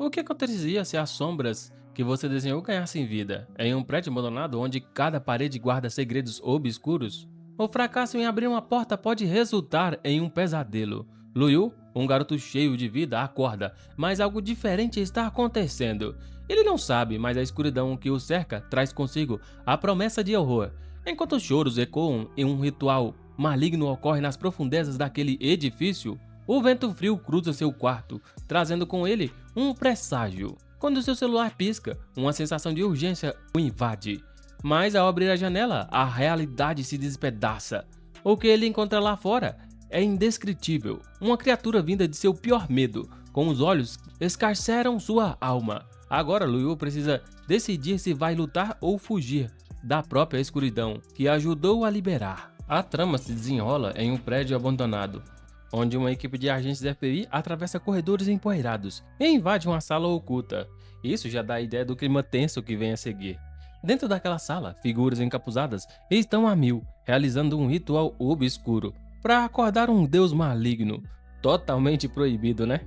O que aconteceria se as sombras que você desenhou ganhassem vida em um prédio abandonado onde cada parede guarda segredos obscuros? O fracasso em abrir uma porta pode resultar em um pesadelo. Luyu, um garoto cheio de vida, acorda, mas algo diferente está acontecendo. Ele não sabe, mas a escuridão que o cerca traz consigo a promessa de horror. Enquanto os choros ecoam e um ritual maligno ocorre nas profundezas daquele edifício, o vento frio cruza seu quarto, trazendo com ele um presságio. Quando seu celular pisca, uma sensação de urgência o invade. Mas ao abrir a janela, a realidade se despedaça. O que ele encontra lá fora é indescritível. Uma criatura vinda de seu pior medo, com os olhos que escarceram sua alma. Agora Luyu precisa decidir se vai lutar ou fugir da própria escuridão que ajudou a liberar. A trama se desenrola em um prédio abandonado, onde uma equipe de agentes da FBI atravessa corredores empoeirados e invade uma sala oculta. Isso já dá a ideia do clima tenso que vem a seguir. Dentro daquela sala, figuras encapuzadas estão a mil, realizando um ritual obscuro para acordar um deus maligno, totalmente proibido, né?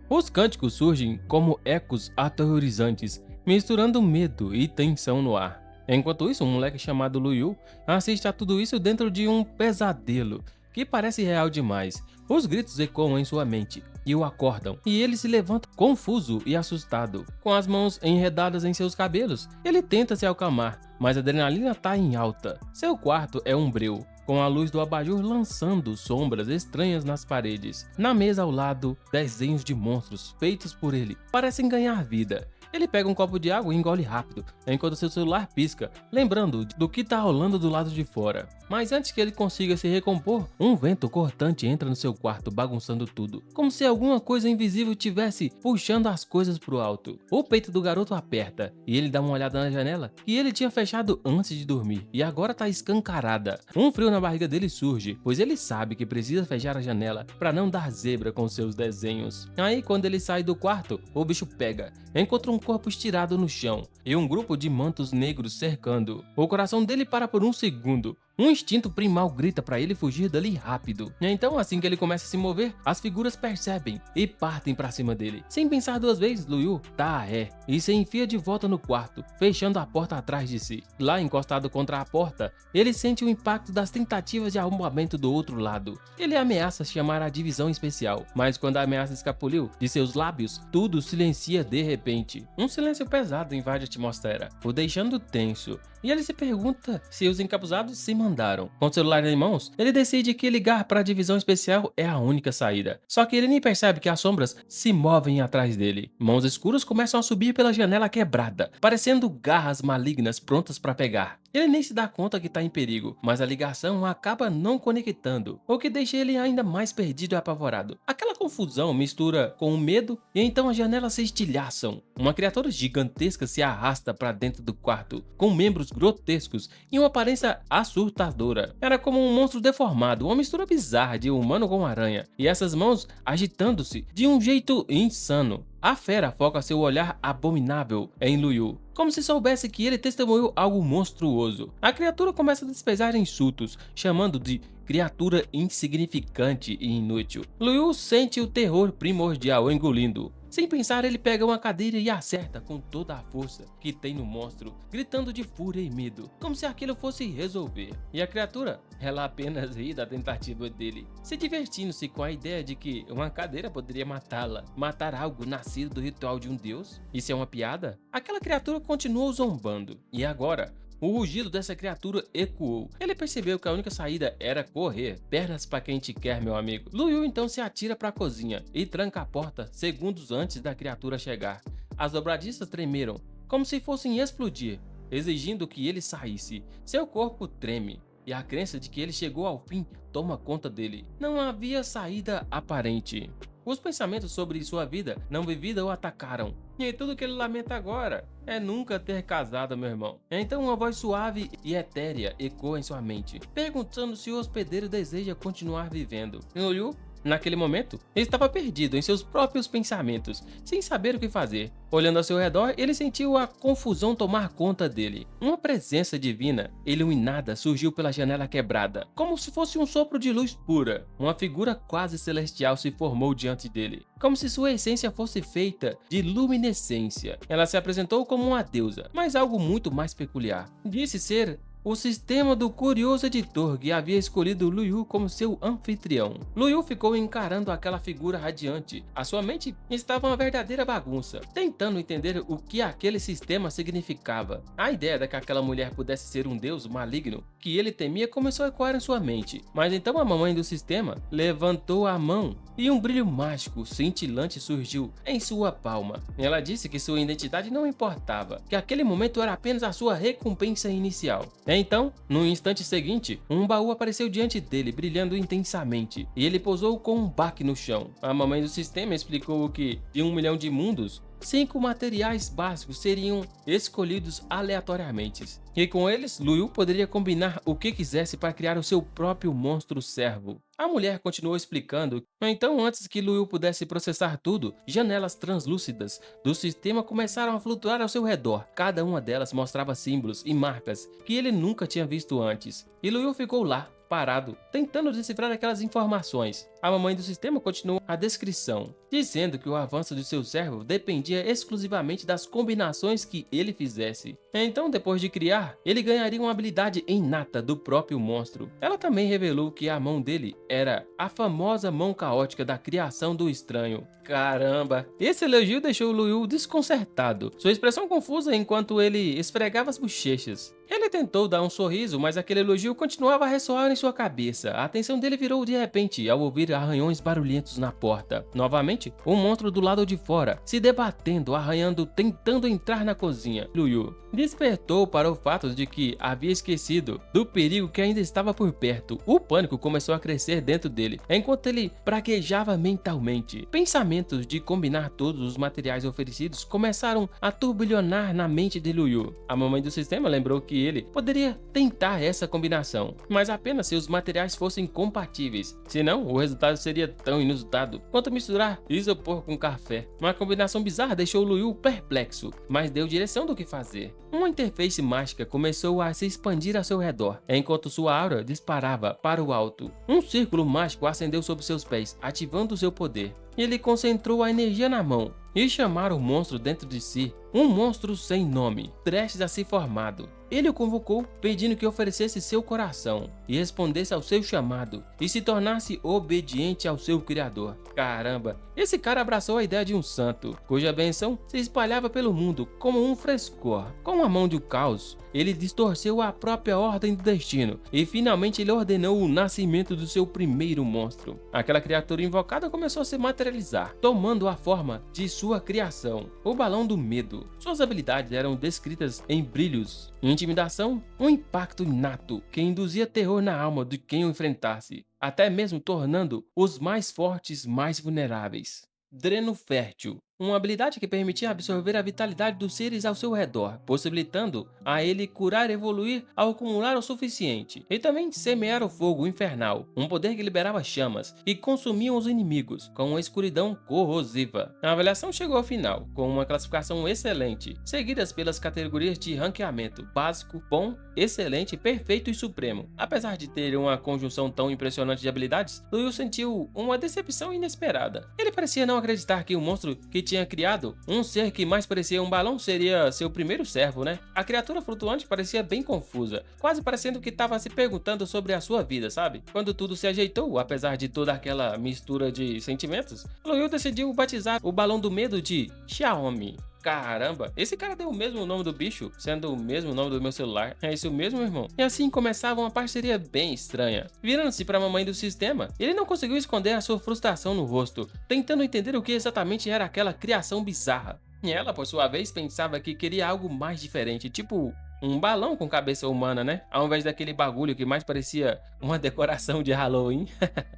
Os cânticos surgem como ecos aterrorizantes, misturando medo e tensão no ar. Enquanto isso, um moleque chamado Luyu assiste a tudo isso dentro de um pesadelo que parece real demais. Os gritos ecoam em sua mente e o acordam, e ele se levanta confuso e assustado, com as mãos enredadas em seus cabelos. Ele tenta se acalmar, mas a adrenalina está em alta. Seu quarto é um breu, com a luz do abajur lançando sombras estranhas nas paredes. Na mesa ao lado, desenhos de monstros feitos por ele parecem ganhar vida. Ele pega um copo de água e engole rápido, enquanto seu celular pisca, lembrando do que tá rolando do lado de fora. Mas antes que ele consiga se recompor, um vento cortante entra no seu quarto, bagunçando tudo, como se alguma coisa invisível tivesse puxando as coisas pro alto. O peito do garoto aperta, e ele dá uma olhada na janela, que ele tinha fechado antes de dormir, e agora tá escancarada. Um frio na barriga dele surge, pois ele sabe que precisa fechar a janela para não dar zebra com seus desenhos. Aí, quando ele sai do quarto, o bicho pega, encontra um corpo estirado no chão e um grupo de mantos negros cercando. O coração dele para por um segundo. Um instinto primal grita para ele fugir dali rápido. E então, assim que ele começa a se mover, as figuras percebem e partem para cima dele. Sem pensar duas vezes, Luyu dá a ré e se enfia de volta no quarto, fechando a porta atrás de si. Lá, encostado contra a porta, ele sente o impacto das tentativas de arrombamento do outro lado. Ele ameaça chamar a divisão especial, mas quando a ameaça escapuliu de seus lábios, tudo silencia de repente. Um silêncio pesado invade a atmosfera, o deixando tenso. E ele se pergunta se os encapuzados se mandaram. Com o celular em mãos, ele decide que ligar para a divisão especial é a única saída. Só que ele nem percebe que as sombras se movem atrás dele. Mãos escuras começam a subir pela janela quebrada, parecendo garras malignas prontas para pegar. Ele nem se dá conta que está em perigo, mas a ligação acaba não conectando, o que deixa ele ainda mais perdido e apavorado. Aquela confusão mistura com o medo e então as janelas se estilhaçam. Uma criatura gigantesca se arrasta para dentro do quarto, com membros grotescos e uma aparência assustadora. Era como um monstro deformado, uma mistura bizarra de humano com aranha, e essas mãos agitando-se de um jeito insano. A fera foca seu olhar abominável em Luyu, como se soubesse que ele testemunhou algo monstruoso. A criatura começa a despejar insultos, chamando de criatura insignificante e inútil. Luyu sente o terror primordial engolindo. Sem pensar, ele pega uma cadeira e acerta com toda a força que tem no monstro, gritando de fúria e medo, como se aquilo fosse resolver. E a criatura, ela apenas ri da tentativa dele, se divertindo-se com a ideia de que uma cadeira poderia matá-la, matar algo nascido do ritual de um deus. Isso é uma piada? Aquela criatura continuou zombando, e agora o rugido dessa criatura ecoou. Ele percebeu que a única saída era correr. Pernas pra quem te quer, meu amigo. Luyu então se atira pra cozinha e tranca a porta segundos antes da criatura chegar. As dobradiças tremeram, como se fossem explodir, exigindo que ele saísse. Seu corpo treme, e a crença de que ele chegou ao fim toma conta dele. Não havia saída aparente. Os pensamentos sobre sua vida não vivida o atacaram, e tudo que ele lamenta agora é nunca ter casado, meu irmão. Então uma voz suave e etérea ecoa em sua mente, perguntando se o hospedeiro deseja continuar vivendo. Luyu Naquele momento, ele estava perdido em seus próprios pensamentos, sem saber o que fazer. Olhando ao seu redor, ele sentiu a confusão tomar conta dele. Uma presença divina, iluminada, surgiu pela janela quebrada, como se fosse um sopro de luz pura. Uma figura quase celestial se formou diante dele, como se sua essência fosse feita de luminescência. Ela se apresentou como uma deusa, mas algo muito mais peculiar. Disse ser o sistema do curioso editor que havia escolhido Lu Yu como seu anfitrião. Lu Yu ficou encarando aquela figura radiante. A sua mente estava uma verdadeira bagunça, tentando entender o que aquele sistema significava. A ideia de que aquela mulher pudesse ser um deus maligno que ele temia começou a ecoar em sua mente. Mas então a mamãe do sistema levantou a mão e um brilho mágico cintilante surgiu em sua palma. Ela disse que sua identidade não importava, que aquele momento era apenas a sua recompensa inicial. Então, no instante seguinte, um baú apareceu diante dele, brilhando intensamente, e ele pousou com um baque no chão. A mamãe do sistema explicou que, de 1 milhão de mundos, 5 materiais básicos seriam escolhidos aleatoriamente, e com eles, Lu Yu poderia combinar o que quisesse para criar o seu próprio monstro servo. A mulher continuou explicando, então antes que Lu Yu pudesse processar tudo, janelas translúcidas do sistema começaram a flutuar ao seu redor. Cada uma delas mostrava símbolos e marcas que ele nunca tinha visto antes, e Lu Yu ficou lá, parado, tentando decifrar aquelas informações. A mamãe do sistema continuou a descrição, dizendo que o avanço de seu servo dependia exclusivamente das combinações que ele fizesse. Então, depois de criar, ele ganharia uma habilidade inata do próprio monstro. Ela também revelou que a mão dele era a famosa mão caótica da criação do estranho. Caramba! Esse elogio deixou Lu Yu desconcertado, sua expressão confusa enquanto ele esfregava as bochechas. Ele tentou dar um sorriso, mas aquele elogio continuava a ressoar em sua cabeça. A atenção dele virou de repente ao ouvir arranhões barulhentos na porta. Novamente, um monstro do lado de fora, se debatendo, arranhando, tentando entrar na cozinha. Lu Yu despertou para o fato de que havia esquecido do perigo que ainda estava por perto. O pânico começou a crescer dentro dele, enquanto ele praguejava mentalmente. Pensamentos de combinar todos os materiais oferecidos começaram a turbilhonar na mente de Lu Yu. A mamãe do sistema lembrou que ele poderia tentar essa combinação, mas apenas se os materiais fossem compatíveis, senão o resultado seria tão inusitado quanto misturar isopor com café. Uma combinação bizarra deixou Lu Yu perplexo, mas deu direção do que fazer. Uma interface mágica começou a se expandir ao seu redor, enquanto sua aura disparava para o alto. Um círculo mágico acendeu sob seus pés, ativando seu poder. Ele concentrou a energia na mão e chamaram o monstro dentro de si, um monstro sem nome, prestes a ser formado. Ele o convocou, pedindo que oferecesse seu coração e respondesse ao seu chamado e se tornasse obediente ao seu criador. Caramba, esse cara abraçou a ideia de um santo, cuja benção se espalhava pelo mundo como um frescor. Com a mão do caos, ele distorceu a própria ordem do destino e finalmente ele ordenou o nascimento do seu primeiro monstro. Aquela criatura invocada começou a se materializar, tomando a forma de sua criação, o balão do medo. Suas habilidades eram descritas em brilhos, intimidação, um impacto inato que induzia terror na alma de quem o enfrentasse, até mesmo tornando os mais fortes mais vulneráveis. Dreno fértil, uma habilidade que permitia absorver a vitalidade dos seres ao seu redor, possibilitando a ele curar e evoluir ao acumular o suficiente, e também semear o fogo infernal, um poder que liberava chamas e consumiam os inimigos com uma escuridão corrosiva. A avaliação chegou ao final, com uma classificação excelente, seguidas pelas categorias de ranqueamento: básico, bom, excelente, perfeito e supremo. Apesar de ter uma conjunção tão impressionante de habilidades, Lu Yu sentiu uma decepção inesperada. Ele parecia não acreditar que o monstro que tinha criado, um ser que mais parecia um balão, seria seu primeiro servo, né? A criatura flutuante parecia bem confusa, quase parecendo que estava se perguntando sobre a sua vida, sabe? Quando tudo se ajeitou, apesar de toda aquela mistura de sentimentos, Lu Yu decidiu batizar o balão do medo de Xiaomi. Caramba, esse cara deu o mesmo nome do bicho, sendo o mesmo nome do meu celular. É isso mesmo, irmão? E assim começava uma parceria bem estranha. Virando-se para a mamãe do sistema, ele não conseguiu esconder a sua frustração no rosto, tentando entender o que exatamente era aquela criação bizarra. E ela, por sua vez, pensava que queria algo mais diferente, tipo um balão com cabeça humana, né? Ao invés daquele bagulho que mais parecia uma decoração de Halloween.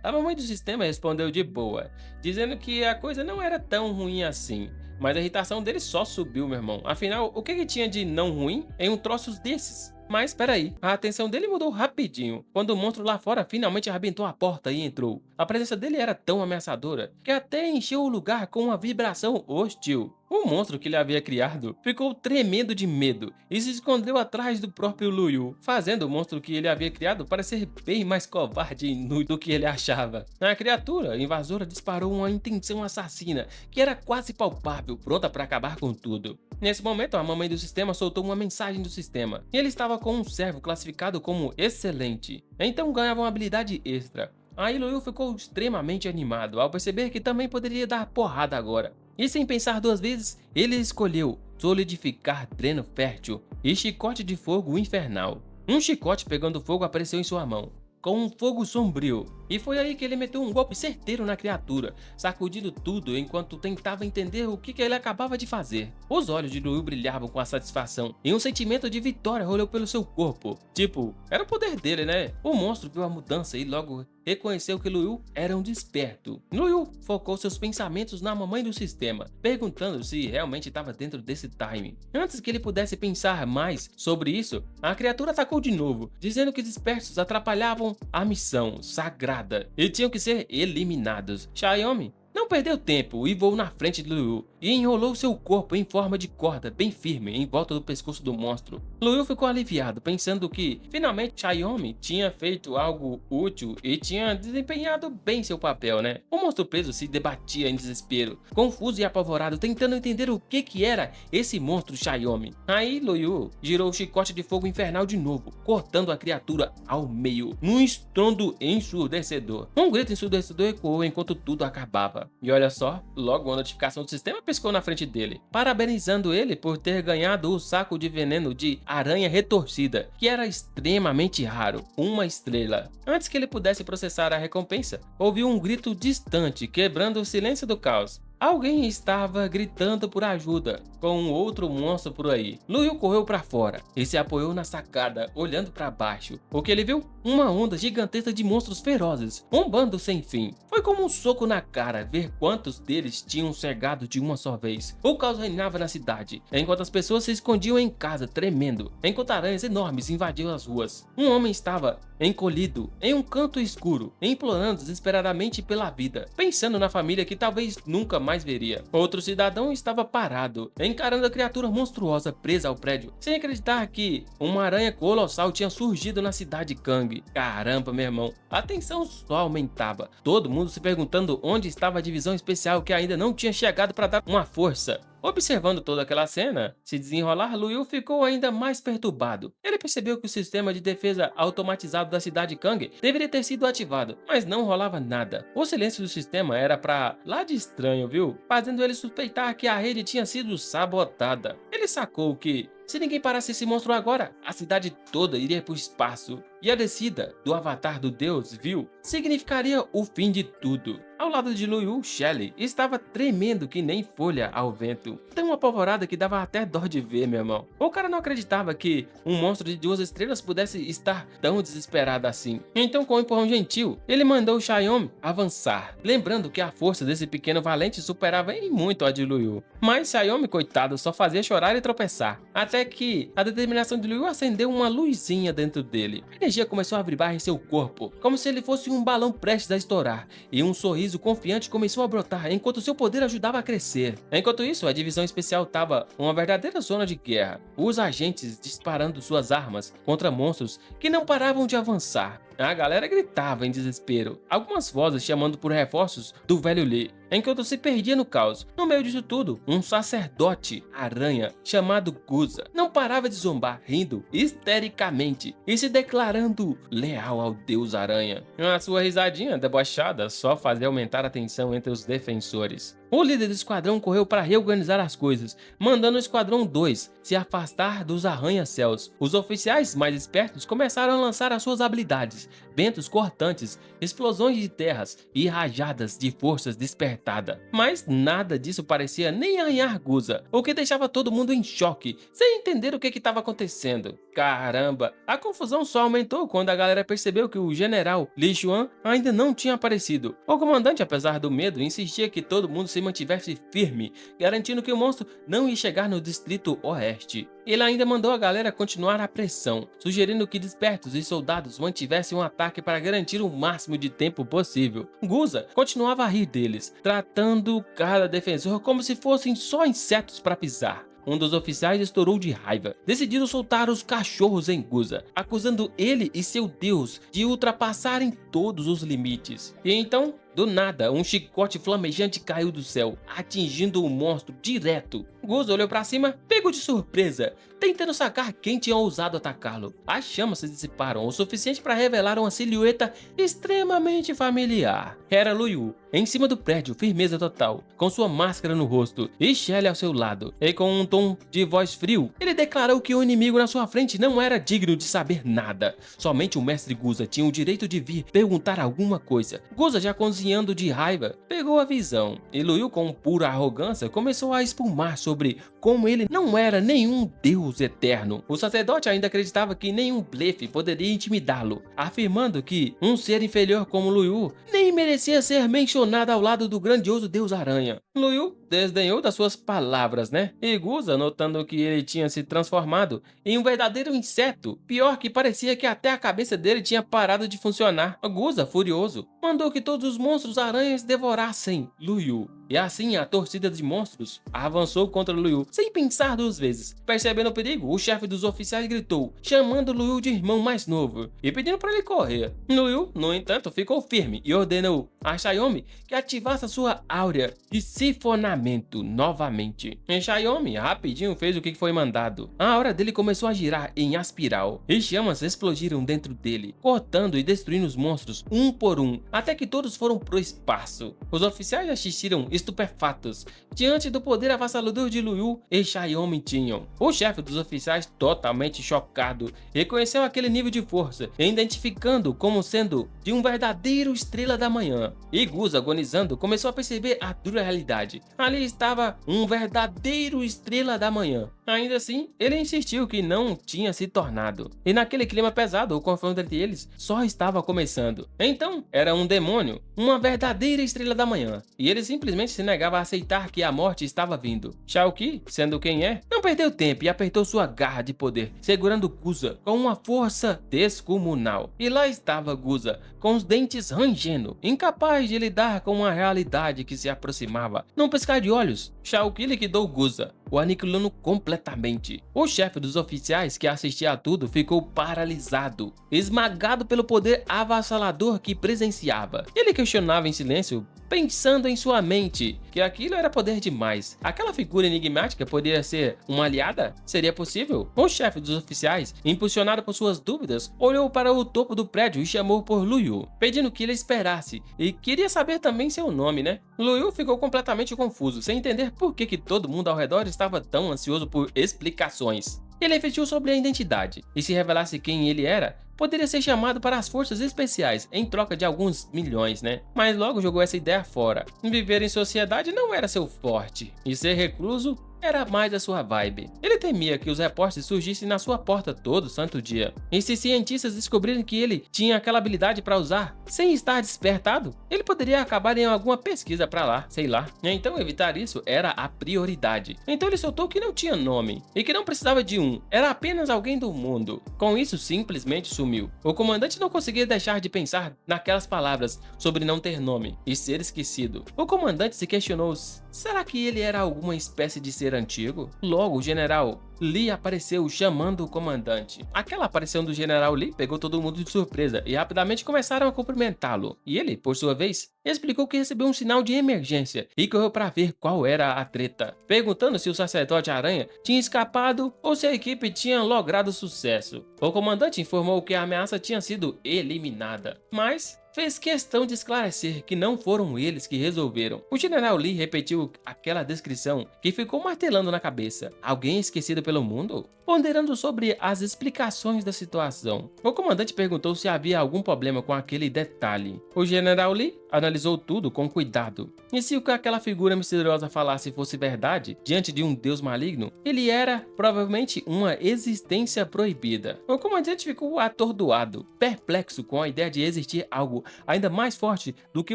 A mamãe do sistema respondeu de boa, dizendo que a coisa não era tão ruim assim. Mas a irritação dele só subiu, meu irmão. Afinal, o que tinha de não ruim em um troço desses? Mas espera aí, a atenção dele mudou rapidinho, quando o monstro lá fora finalmente arrebentou a porta e entrou. A presença dele era tão ameaçadora que até encheu o lugar com uma vibração hostil. O monstro que ele havia criado ficou tremendo de medo e se escondeu atrás do próprio Luyu, fazendo o monstro que ele havia criado parecer bem mais covarde e inútil do que ele achava. A criatura invasora disparou uma intenção assassina que era quase palpável, pronta para acabar com tudo. Nesse momento, a mamãe do sistema soltou uma mensagem do sistema, e ele estava com um servo classificado como excelente, então ganhava uma habilidade extra. Aí Luyu ficou extremamente animado ao perceber que também poderia dar porrada agora. E sem pensar duas vezes, ele escolheu solidificar dreno fértil e chicote de fogo infernal. Um chicote pegando fogo apareceu em sua mão, com um fogo sombrio, e foi aí que ele meteu um golpe certeiro na criatura, sacudindo tudo enquanto tentava entender o que ele acabava de fazer. Os olhos de Luyu brilhavam com a satisfação, e um sentimento de vitória rolou pelo seu corpo. Tipo, era o poder dele, né? O monstro viu a mudança e logo reconheceu que Luyu era um desperto. Luyu focou seus pensamentos na mamãe do sistema, perguntando se realmente estava dentro desse time. Antes que ele pudesse pensar mais sobre isso, a criatura atacou de novo, dizendo que os despertos atrapalhavam a missão sagrada e tinham que ser eliminados. Xiaomi não perdeu tempo e voou na frente de Luyu e enrolou seu corpo em forma de corda bem firme em volta do pescoço do monstro. Luyu ficou aliviado, pensando que finalmente Xiaomi tinha feito algo útil e tinha desempenhado bem seu papel, né? O monstro preso se debatia em desespero, confuso e apavorado, tentando entender o que era esse monstro Xiaomi. Aí Luyu girou o chicote de fogo infernal de novo, cortando a criatura ao meio, num estrondo ensurdecedor. Um grito ensurdecedor ecoou enquanto tudo acabava. E olha só, logo a notificação do sistema piscou na frente dele, parabenizando ele por ter ganhado o saco de veneno de aranha retorcida, que era extremamente raro, uma estrela. Antes que ele pudesse processar a recompensa, ouviu um grito distante, quebrando o silêncio do caos. Alguém estava gritando por ajuda, com um outro monstro por aí. Luyu correu para fora e se apoiou na sacada, olhando para baixo. O que ele viu? Uma onda gigantesca de monstros ferozes, um bando sem fim. Foi como um soco na cara ver quantos deles tinham cegado de uma só vez. O caos reinava na cidade, enquanto as pessoas se escondiam em casa, tremendo, enquanto aranhas enormes invadiam as ruas. Um homem estava encolhido em um canto escuro, implorando desesperadamente pela vida, pensando na família que talvez nunca mais veria. Outro cidadão estava parado, encarando a criatura monstruosa presa ao prédio, sem acreditar que uma aranha colossal tinha surgido na cidade Kang. Caramba, meu irmão, a tensão só aumentava, todo mundo se perguntando onde estava a divisão especial que ainda não tinha chegado para dar uma força. Observando toda aquela cena se desenrolar, Luyu ficou ainda mais perturbado. Ele percebeu que o sistema de defesa automatizado da cidade Kang deveria ter sido ativado, mas não rolava nada. O silêncio do sistema era pra lá de estranho, viu? Fazendo ele suspeitar que a rede tinha sido sabotada. Ele sacou que, se ninguém parasse esse monstro agora, a cidade toda iria para o espaço. E a descida do avatar do deus Vil significaria o fim de tudo. Ao lado de Luyu, Shelly estava tremendo que nem folha ao vento. Tão apavorada que dava até dó de ver, meu irmão. O cara não acreditava que um monstro de 2 estrelas pudesse estar tão desesperado assim. Então, com um empurrão gentil, ele mandou Xiaomi avançar, lembrando que a força desse pequeno valente superava em muito a de Luyu. Mas Xiaomi, coitado, só fazia chorar e tropeçar, até que a determinação de Luyu acendeu uma luzinha dentro dele. A energia começou a vibrar em seu corpo, como se ele fosse um balão prestes a estourar, e um sorriso confiante começou a brotar enquanto seu poder ajudava a crescer. Enquanto isso, a divisão especial estava uma verdadeira zona de guerra, os agentes disparando suas armas contra monstros que não paravam de avançar. A galera gritava em desespero, algumas vozes chamando por reforços do velho Lee, enquanto se perdia no caos. No meio disso tudo, um sacerdote aranha chamado Guza não parava de zombar, rindo histericamente e se declarando leal ao deus aranha. A sua risadinha debochada só fazia aumentar a tensão entre os defensores. O líder do esquadrão correu para reorganizar as coisas, mandando o esquadrão 2 se afastar dos arranha-céus. Os oficiais mais espertos começaram a lançar as suas habilidades, ventos cortantes, explosões de terras e rajadas de forças despertadas. Mas nada disso parecia nem arranhar Guza, o que deixava todo mundo em choque, sem entender o que estava acontecendo. Caramba, a confusão só aumentou quando a galera percebeu que o general Li Xuan ainda não tinha aparecido. O comandante, apesar do medo, insistia que todo mundo se mantivesse firme, garantindo que o monstro não ia chegar no distrito oeste. Ele ainda mandou a galera continuar a pressão, sugerindo que despertos e soldados mantivessem um ataque para garantir o máximo de tempo possível. Guza continuava a rir deles, tratando cada defensor como se fossem só insetos para pisar. Um dos oficiais estourou de raiva, decidindo soltar os cachorros em Guza, acusando ele e seu deus de ultrapassarem todos os limites. E então, do nada, um chicote flamejante caiu do céu, atingindo o monstro direto. Guza olhou para cima, pego de surpresa, tentando sacar quem tinha ousado atacá-lo. As chamas se dissiparam o suficiente para revelar uma silhueta extremamente familiar. Era Lu Yu, em cima do prédio, firmeza total, com sua máscara no rosto e Shelly ao seu lado. E com um tom de voz frio, ele declarou que o inimigo na sua frente não era digno de saber nada. Somente o mestre Guza tinha o direito de vir perguntar alguma coisa. Guza, já cozinhando de raiva, pegou a visão, e Lu Yu, com pura arrogância, começou a espumar sobre como ele não era nenhum deus eterno. O sacerdote ainda acreditava que nenhum blefe poderia intimidá-lo, afirmando que um ser inferior como Lu Yu nem merecia ser mencionado ao lado do grandioso deus aranha. Lu Yu desdenhou das suas palavras, né? E Guza, notando que ele tinha se transformado em um verdadeiro inseto, pior que parecia que até a cabeça dele tinha parado de funcionar. Guza, furioso, mandou que todos os monstros aranhas devorassem Lu Yu. E assim a torcida de monstros avançou contra Lu Yu sem pensar duas vezes. Percebendo o perigo, o chefe dos oficiais gritou, chamando Lu Yu de irmão mais novo e pedindo para ele correr. Lu Yu, no entanto, ficou firme e ordenou a Xiaomi que ativasse a sua áurea de sifonamento novamente. E Xiaomi rapidinho fez o que foi mandado. A aura dele começou a girar em espiral e chamas explodiram dentro dele, cortando e destruindo os monstros um por um, até que todos foram pro espaço. Os oficiais assistiram estupefatos diante do poder avassalador de Lu Yu e Xiaomi tinham. O chefe dos oficiais, totalmente chocado, reconheceu aquele nível de força, identificando como sendo de um verdadeiro estrela da manhã. E Guza, agonizando, começou a perceber a dura realidade. Ali estava um verdadeiro estrela da manhã. Ainda assim, ele insistiu que não tinha se tornado. E naquele clima pesado, o confronto entre eles só estava começando. Então, era um demônio, uma verdadeira estrela da manhã. E ele simplesmente se negava a aceitar que a morte estava vindo. Shao Qi, sendo quem é, não perdeu tempo e apertou sua garra de poder, segurando Guza com uma força descomunal. E lá estava Guza, com os dentes rangendo, incapaz de lidar com uma realidade que se aproximava. Num piscar de olhos, Shao Qi liquidou Guza, o aniquilando completamente. O chefe dos oficiais que assistia a tudo ficou paralisado, esmagado pelo poder avassalador que presenciava. Ele questionava em silêncio, pensando em sua mente que aquilo era poder demais. Aquela figura enigmática poderia ser uma aliada? Seria possível? O chefe dos oficiais, impulsionado por suas dúvidas, olhou para o topo do prédio e chamou por Lu Yu, pedindo que ele esperasse, e queria saber também seu nome, né? Lu Yu ficou completamente confuso, sem entender por que todo mundo ao redor estava tão ansioso por explicações. Ele refletiu sobre a identidade, e se revelasse quem ele era, poderia ser chamado para as forças especiais em troca de alguns milhões, né? Mas logo jogou essa ideia fora. Viver em sociedade não era seu forte, e ser recluso era mais a sua vibe. Ele temia que os repórteres surgissem na sua porta todo santo dia. E se cientistas descobrirem que ele tinha aquela habilidade para usar sem estar despertado, ele poderia acabar em alguma pesquisa para lá, sei lá. Então evitar isso era a prioridade. Então ele soltou que não tinha nome e que não precisava de um, era apenas alguém do mundo. Com isso simplesmente sumiu. O comandante não conseguia deixar de pensar naquelas palavras sobre não ter nome e ser esquecido. O comandante se questionou, será que ele era alguma espécie de ser antigo? Logo o general Lee apareceu chamando o comandante. Aquela aparição do general Lee pegou todo mundo de surpresa e rapidamente começaram a cumprimentá-lo. E ele, por sua vez, explicou que recebeu um sinal de emergência e correu para ver qual era a treta, perguntando se o sacerdote aranha tinha escapado ou se a equipe tinha logrado sucesso. O comandante informou que a ameaça tinha sido eliminada, mas fez questão de esclarecer que não foram eles que resolveram. O general Lee repetiu aquela descrição que ficou martelando na cabeça. Alguém esquecido pelo mundo? Ponderando sobre as explicações da situação, o comandante perguntou se havia algum problema com aquele detalhe. O general Lee analisou tudo com cuidado. E se o que aquela figura misteriosa falasse fosse verdade, diante de um deus maligno, ele era provavelmente uma existência proibida. O comandante ficou atordoado, perplexo com a ideia de existir algo algo ainda mais forte do que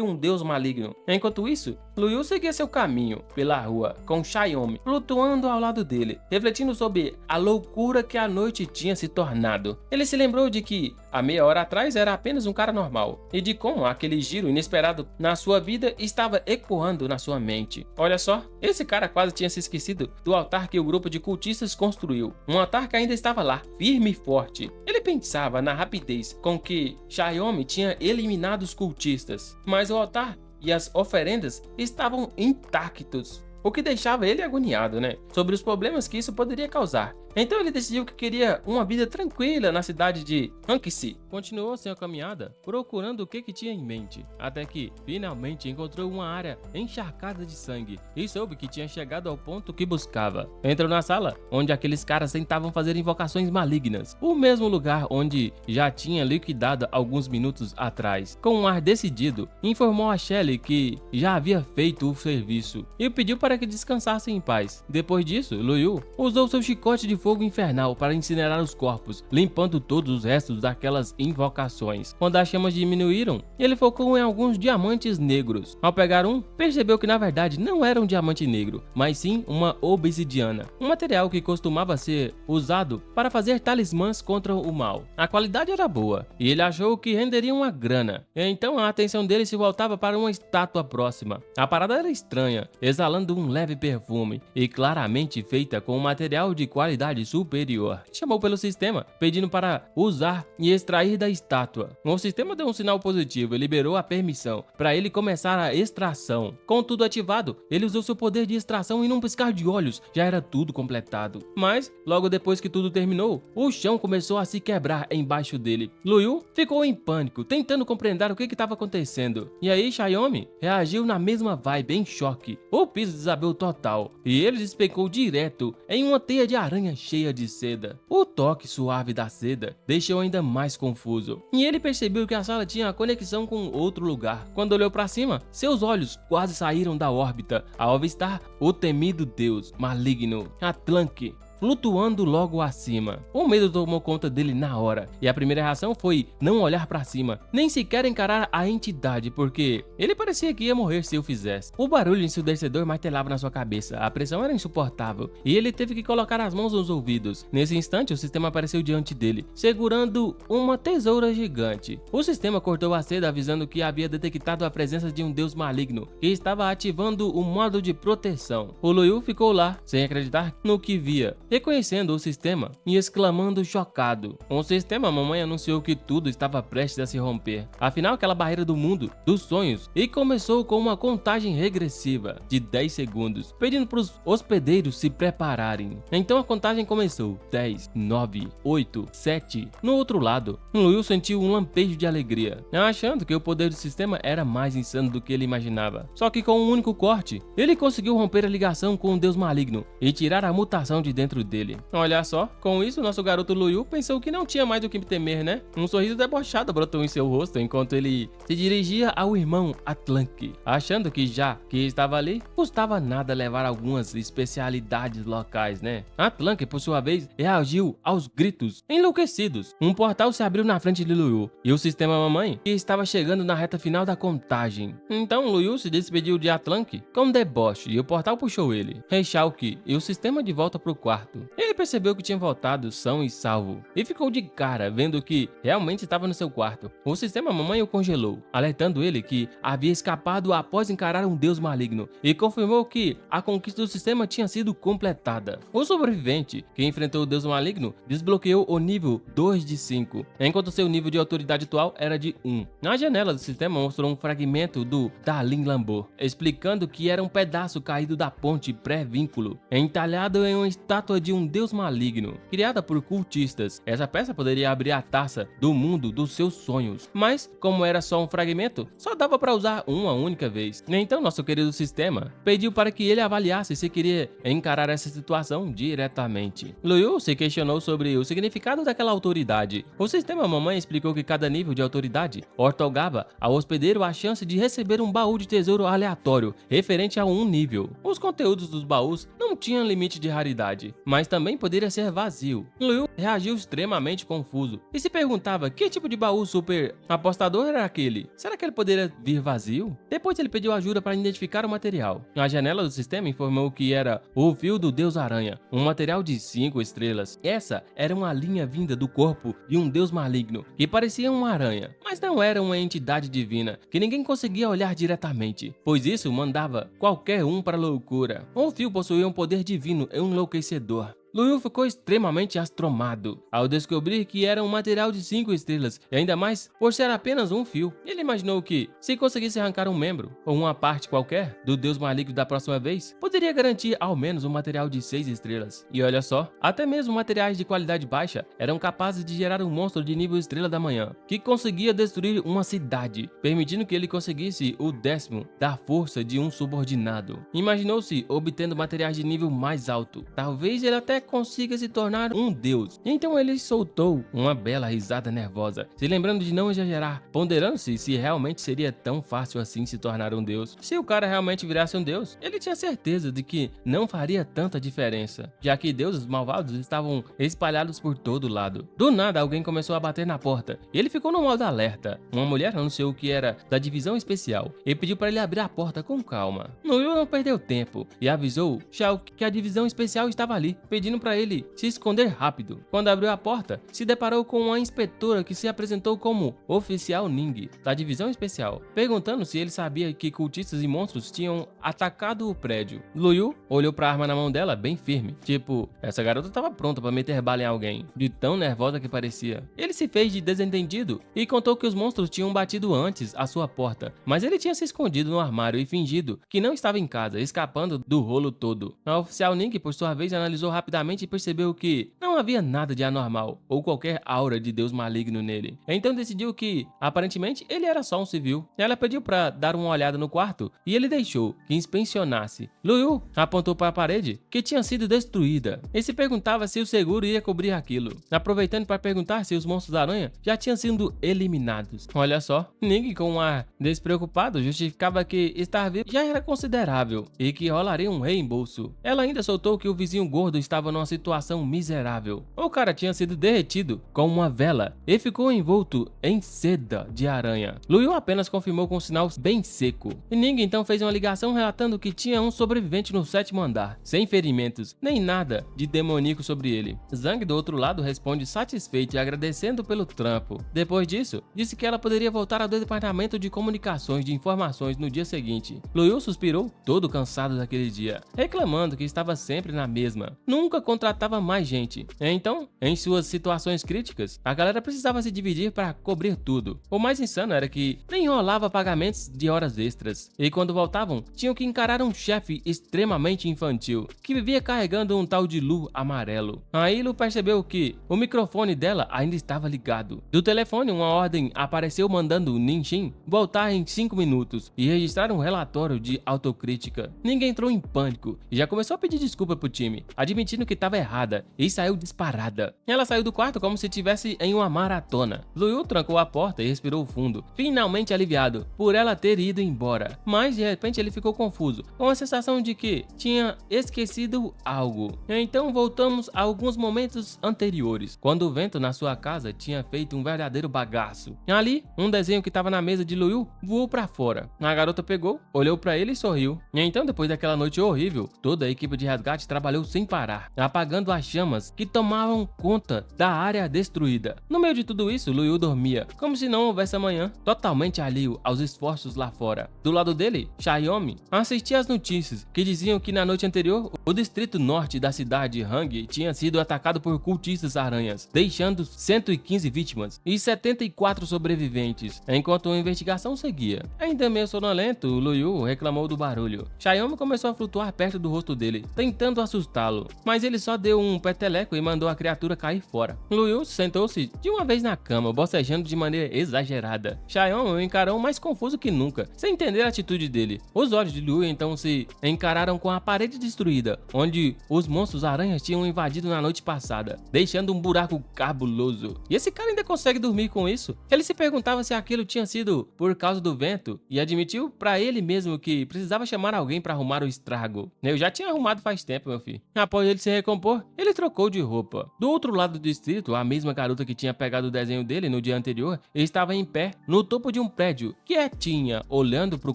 um deus maligno. Enquanto isso, Lu Yu seguia seu caminho pela rua, com Xiaomi flutuando ao lado dele, refletindo sobre a loucura que a noite tinha se tornado. Ele se lembrou de que, há meia hora atrás, era apenas um cara normal, e de como aquele giro inesperado na sua vida estava ecoando na sua mente. Olha só, esse cara quase tinha se esquecido do altar que o grupo de cultistas construiu. Um altar que ainda estava lá, firme e forte. Ele pensava na rapidez com que Xiaomi tinha eliminado os cultistas, mas o altar e as oferendas estavam intactos, o que deixava ele agoniado, sobre os problemas que isso poderia causar. Então ele decidiu que queria uma vida tranquila na cidade de Hanxi. Continuou sua caminhada, procurando o que tinha em mente, até que finalmente encontrou uma área encharcada de sangue e soube que tinha chegado ao ponto que buscava. Entrou na sala, onde aqueles caras tentavam fazer invocações malignas, o mesmo lugar onde já tinha liquidado alguns minutos atrás. Com um ar decidido, informou a Shelly que já havia feito o serviço e pediu para que descansasse em paz. Depois disso, Lu Yu usou seu chicote de fogo infernal para incinerar os corpos, limpando todos os restos daquelas invocações. Quando as chamas diminuíram, ele focou em alguns diamantes negros. Ao pegar um, percebeu que na verdade não era um diamante negro, mas sim uma obsidiana, um material que costumava ser usado para fazer talismãs contra o mal. A qualidade era boa, e ele achou que renderia uma grana. Então a atenção dele se voltava para uma estátua próxima. A parada era estranha, exalando um leve perfume, e claramente feita com um material de qualidade superior. Chamou pelo sistema, pedindo para usar e extrair da estátua. O sistema deu um sinal positivo e liberou a permissão para ele começar a extração. Com tudo ativado, ele usou seu poder de extração e num piscar de olhos já era tudo completado. Mas, logo depois que tudo terminou, o chão começou a se quebrar embaixo dele. Lu Yu ficou em pânico, tentando compreender o que estava acontecendo. E aí Xiaomi reagiu na mesma vibe, em choque. O piso desabou total e ele despencou direto em uma teia de aranha cheia de seda. O toque suave da seda deixou ainda mais confuso, e ele percebeu que a sala tinha conexão com outro lugar. Quando olhou para cima, seus olhos quase saíram da órbita ao avistar o temido deus maligno, Atlanque, flutuando logo acima. O medo tomou conta dele na hora, e a primeira reação foi não olhar para cima, nem sequer encarar a entidade, porque ele parecia que ia morrer se o fizesse. O barulho ensurdecedor martelava na sua cabeça, a pressão era insuportável, e ele teve que colocar as mãos nos ouvidos. Nesse instante, o sistema apareceu diante dele, segurando uma tesoura gigante. O sistema cortou a seda, avisando que havia detectado a presença de um deus maligno, que estava ativando o modo de proteção. O Lu Yu ficou lá, sem acreditar no que via, reconhecendo o sistema e exclamando chocado. O sistema mamãe anunciou que tudo estava prestes a se romper. Afinal, aquela barreira do mundo dos sonhos, e começou com uma contagem regressiva de 10 segundos, pedindo para os hospedeiros se prepararem. Então a contagem começou. 10, 9, 8, 7. No outro lado, Lu Yu sentiu um lampejo de alegria, achando que o poder do sistema era mais insano do que ele imaginava. Só que com um único corte, ele conseguiu romper a ligação com o deus maligno e tirar a mutação de dentro dele. Olha só, com isso nosso garoto Lu Yu pensou que não tinha mais do que temer, Um sorriso debochado brotou em seu rosto enquanto ele se dirigia ao irmão Atlanque, achando que já que estava ali, custava nada levar algumas especialidades locais, Atlanque, por sua vez, reagiu aos gritos enlouquecidos. Um portal se abriu na frente de Lu Yu, e o sistema mamãe que estava chegando na reta final da contagem. Então Lu Yu se despediu de Atlanque com deboche, e o portal puxou ele, Rechalque e o sistema de volta para o quarto. Ele percebeu que tinha voltado são e salvo, e ficou de cara vendo que realmente estava no seu quarto. O sistema mamãe o congelou, alertando ele que havia escapado após encarar um deus maligno, e confirmou que a conquista do sistema tinha sido completada. O sobrevivente que enfrentou o deus maligno desbloqueou o nível 2 de 5, enquanto seu nível de autoridade atual era de 1. Na janela do sistema mostrou um fragmento do Dalin Lambor, explicando que era um pedaço caído da ponte pré-vínculo, entalhado em uma estátua de um deus maligno, criada por cultistas. Essa peça poderia abrir a taça do mundo dos seus sonhos, mas como era só um fragmento, só dava para usar uma única vez. Então nosso querido sistema pediu para que ele avaliasse se queria encarar essa situação diretamente. Lu Yu se questionou sobre o significado daquela autoridade. O sistema mamãe explicou que cada nível de autoridade otorgava ao hospedeiro a chance de receber um baú de tesouro aleatório referente a um nível. Os conteúdos dos baús não tinham limite de raridade, mas também poderia ser vazio. Luiu reagiu extremamente confuso e se perguntava que tipo de baú super apostador era aquele. Será que ele poderia vir vazio? Depois ele pediu ajuda para identificar o material. A janela do sistema informou que era o fio do Deus Aranha, um material de 5 estrelas. Essa era uma linha vinda do corpo de um deus maligno, que parecia uma aranha, mas não era uma entidade divina, que ninguém conseguia olhar diretamente, pois isso mandava qualquer um para a loucura. O fio possuía um poder divino e enlouquecedor. Luiu ficou extremamente astromado ao descobrir que era um material de 5 estrelas, e ainda mais por ser apenas um fio. Ele imaginou que, se conseguisse arrancar um membro, ou uma parte qualquer, do deus maligno da próxima vez, poderia garantir ao menos um material de 6 estrelas. E olha só, até mesmo materiais de qualidade baixa eram capazes de gerar um monstro de nível estrela da manhã, que conseguia destruir uma cidade, permitindo que ele conseguisse o 10º da força de um subordinado. Imaginou-se obtendo materiais de nível mais alto. Talvez ele até consiga se tornar um deus. Então ele soltou uma bela risada nervosa, se lembrando de não exagerar, ponderando-se se realmente seria tão fácil assim se tornar um deus. Se o cara realmente virasse um deus, ele tinha certeza de que não faria tanta diferença, já que deuses malvados estavam espalhados por todo lado. Do nada, alguém começou a bater na porta e ele ficou no modo alerta. Uma mulher anunciou que era da divisão especial e pediu para ele abrir a porta com calma. Noel não perdeu tempo e avisou Shao que a divisão especial estava ali, pedindo para ele se esconder rápido. Quando abriu a porta, se deparou com uma inspetora que se apresentou como Oficial Ning, da divisão especial, perguntando se ele sabia que cultistas e monstros tinham atacado o prédio. Luiu olhou para a arma na mão dela bem firme, tipo, essa garota estava pronta para meter bala em alguém, de tão nervosa que parecia. Ele se fez de desentendido e contou que os monstros tinham batido antes à sua porta, mas ele tinha se escondido no armário e fingido que não estava em casa, escapando do rolo todo. A Oficial Ning, por sua vez, analisou rapidamente e percebeu que não havia nada de anormal ou qualquer aura de deus maligno nele. Então decidiu que, aparentemente, ele era só um civil. Ela pediu para dar uma olhada no quarto e ele deixou que inspecionasse. Luiu apontou para a parede que tinha sido destruída e se perguntava se o seguro ia cobrir aquilo, aproveitando para perguntar se os monstros da aranha já tinham sido eliminados. Olha só, Ning, com um ar despreocupado, justificava que estar vivo já era considerável e que rolaria um reembolso. Ela ainda soltou que o vizinho gordo estava numa situação miserável. O cara tinha sido derretido com uma vela e ficou envolto em seda de aranha. Luiu apenas confirmou com um sinal bem seco. E Ning então fez uma ligação relatando que tinha um sobrevivente no 7º andar, sem ferimentos, nem nada de demoníaco sobre ele. Zhang, do outro lado, responde satisfeito e agradecendo pelo trampo. Depois disso, disse que ela poderia voltar ao departamento de comunicações de informações no dia seguinte. Luiu suspirou, todo cansado daquele dia, reclamando que estava sempre na mesma. Nunca contratava mais gente. Então, em suas situações críticas, a galera precisava se dividir para cobrir tudo. O mais insano era que nem rolava pagamentos de horas extras. E quando voltavam, tinham que encarar um chefe extremamente infantil, que vivia carregando um tal de Lu amarelo. Aí Lu percebeu que o microfone dela ainda estava ligado. Do telefone, uma ordem apareceu mandando Ningxin voltar em 5 minutos e registrar um relatório de autocrítica. Ninguém entrou em pânico e já começou a pedir desculpa pro time, admitindo que estava errada e saiu disparada. Ela saiu do quarto como se estivesse em uma maratona. Luiu trancou a porta e respirou fundo, finalmente aliviado por ela ter ido embora. Mas de repente ele ficou confuso, com a sensação de que tinha esquecido algo. Então voltamos a alguns momentos anteriores, quando o vento na sua casa tinha feito um verdadeiro bagaço. Ali, um desenho que estava na mesa de Luiu voou para fora. A garota pegou, olhou para ele e sorriu. E então, depois daquela noite horrível, toda a equipe de resgate trabalhou sem parar, apagando as chamas que tomavam conta da área destruída. No meio de tudo isso, Luiu dormia, como se não houvesse amanhã, totalmente alheio aos esforços lá fora. Do lado dele, Xiaomi assistia às notícias que diziam que na noite anterior, o distrito norte da cidade Hang tinha sido atacado por cultistas aranhas, deixando 115 vítimas e 74 sobreviventes, enquanto a investigação seguia. Ainda meio sonolento, Luiu reclamou do barulho. Xiaomi começou a flutuar perto do rosto dele, tentando assustá-lo, mas ele só deu um peteleco e mandou a criatura cair fora. Luiu sentou-se de uma vez na cama, bocejando de maneira exagerada. Xiaomi o encarou mais confuso que nunca, sem entender a atitude dele. Os olhos de Luiu então se encararam com a parede destruída, onde os monstros aranhas tinham invadido na noite passada, deixando um buraco cabuloso. E esse cara ainda consegue dormir com isso? Ele se perguntava se aquilo tinha sido por causa do vento e admitiu pra ele mesmo que precisava chamar alguém pra arrumar o estrago. Eu já tinha arrumado faz tempo, meu filho. Após ele se recompor, ele trocou de roupa. Do outro lado do distrito, a mesma garota que tinha pegado o desenho dele no dia anterior estava em pé no topo de um prédio, quietinha, olhando para o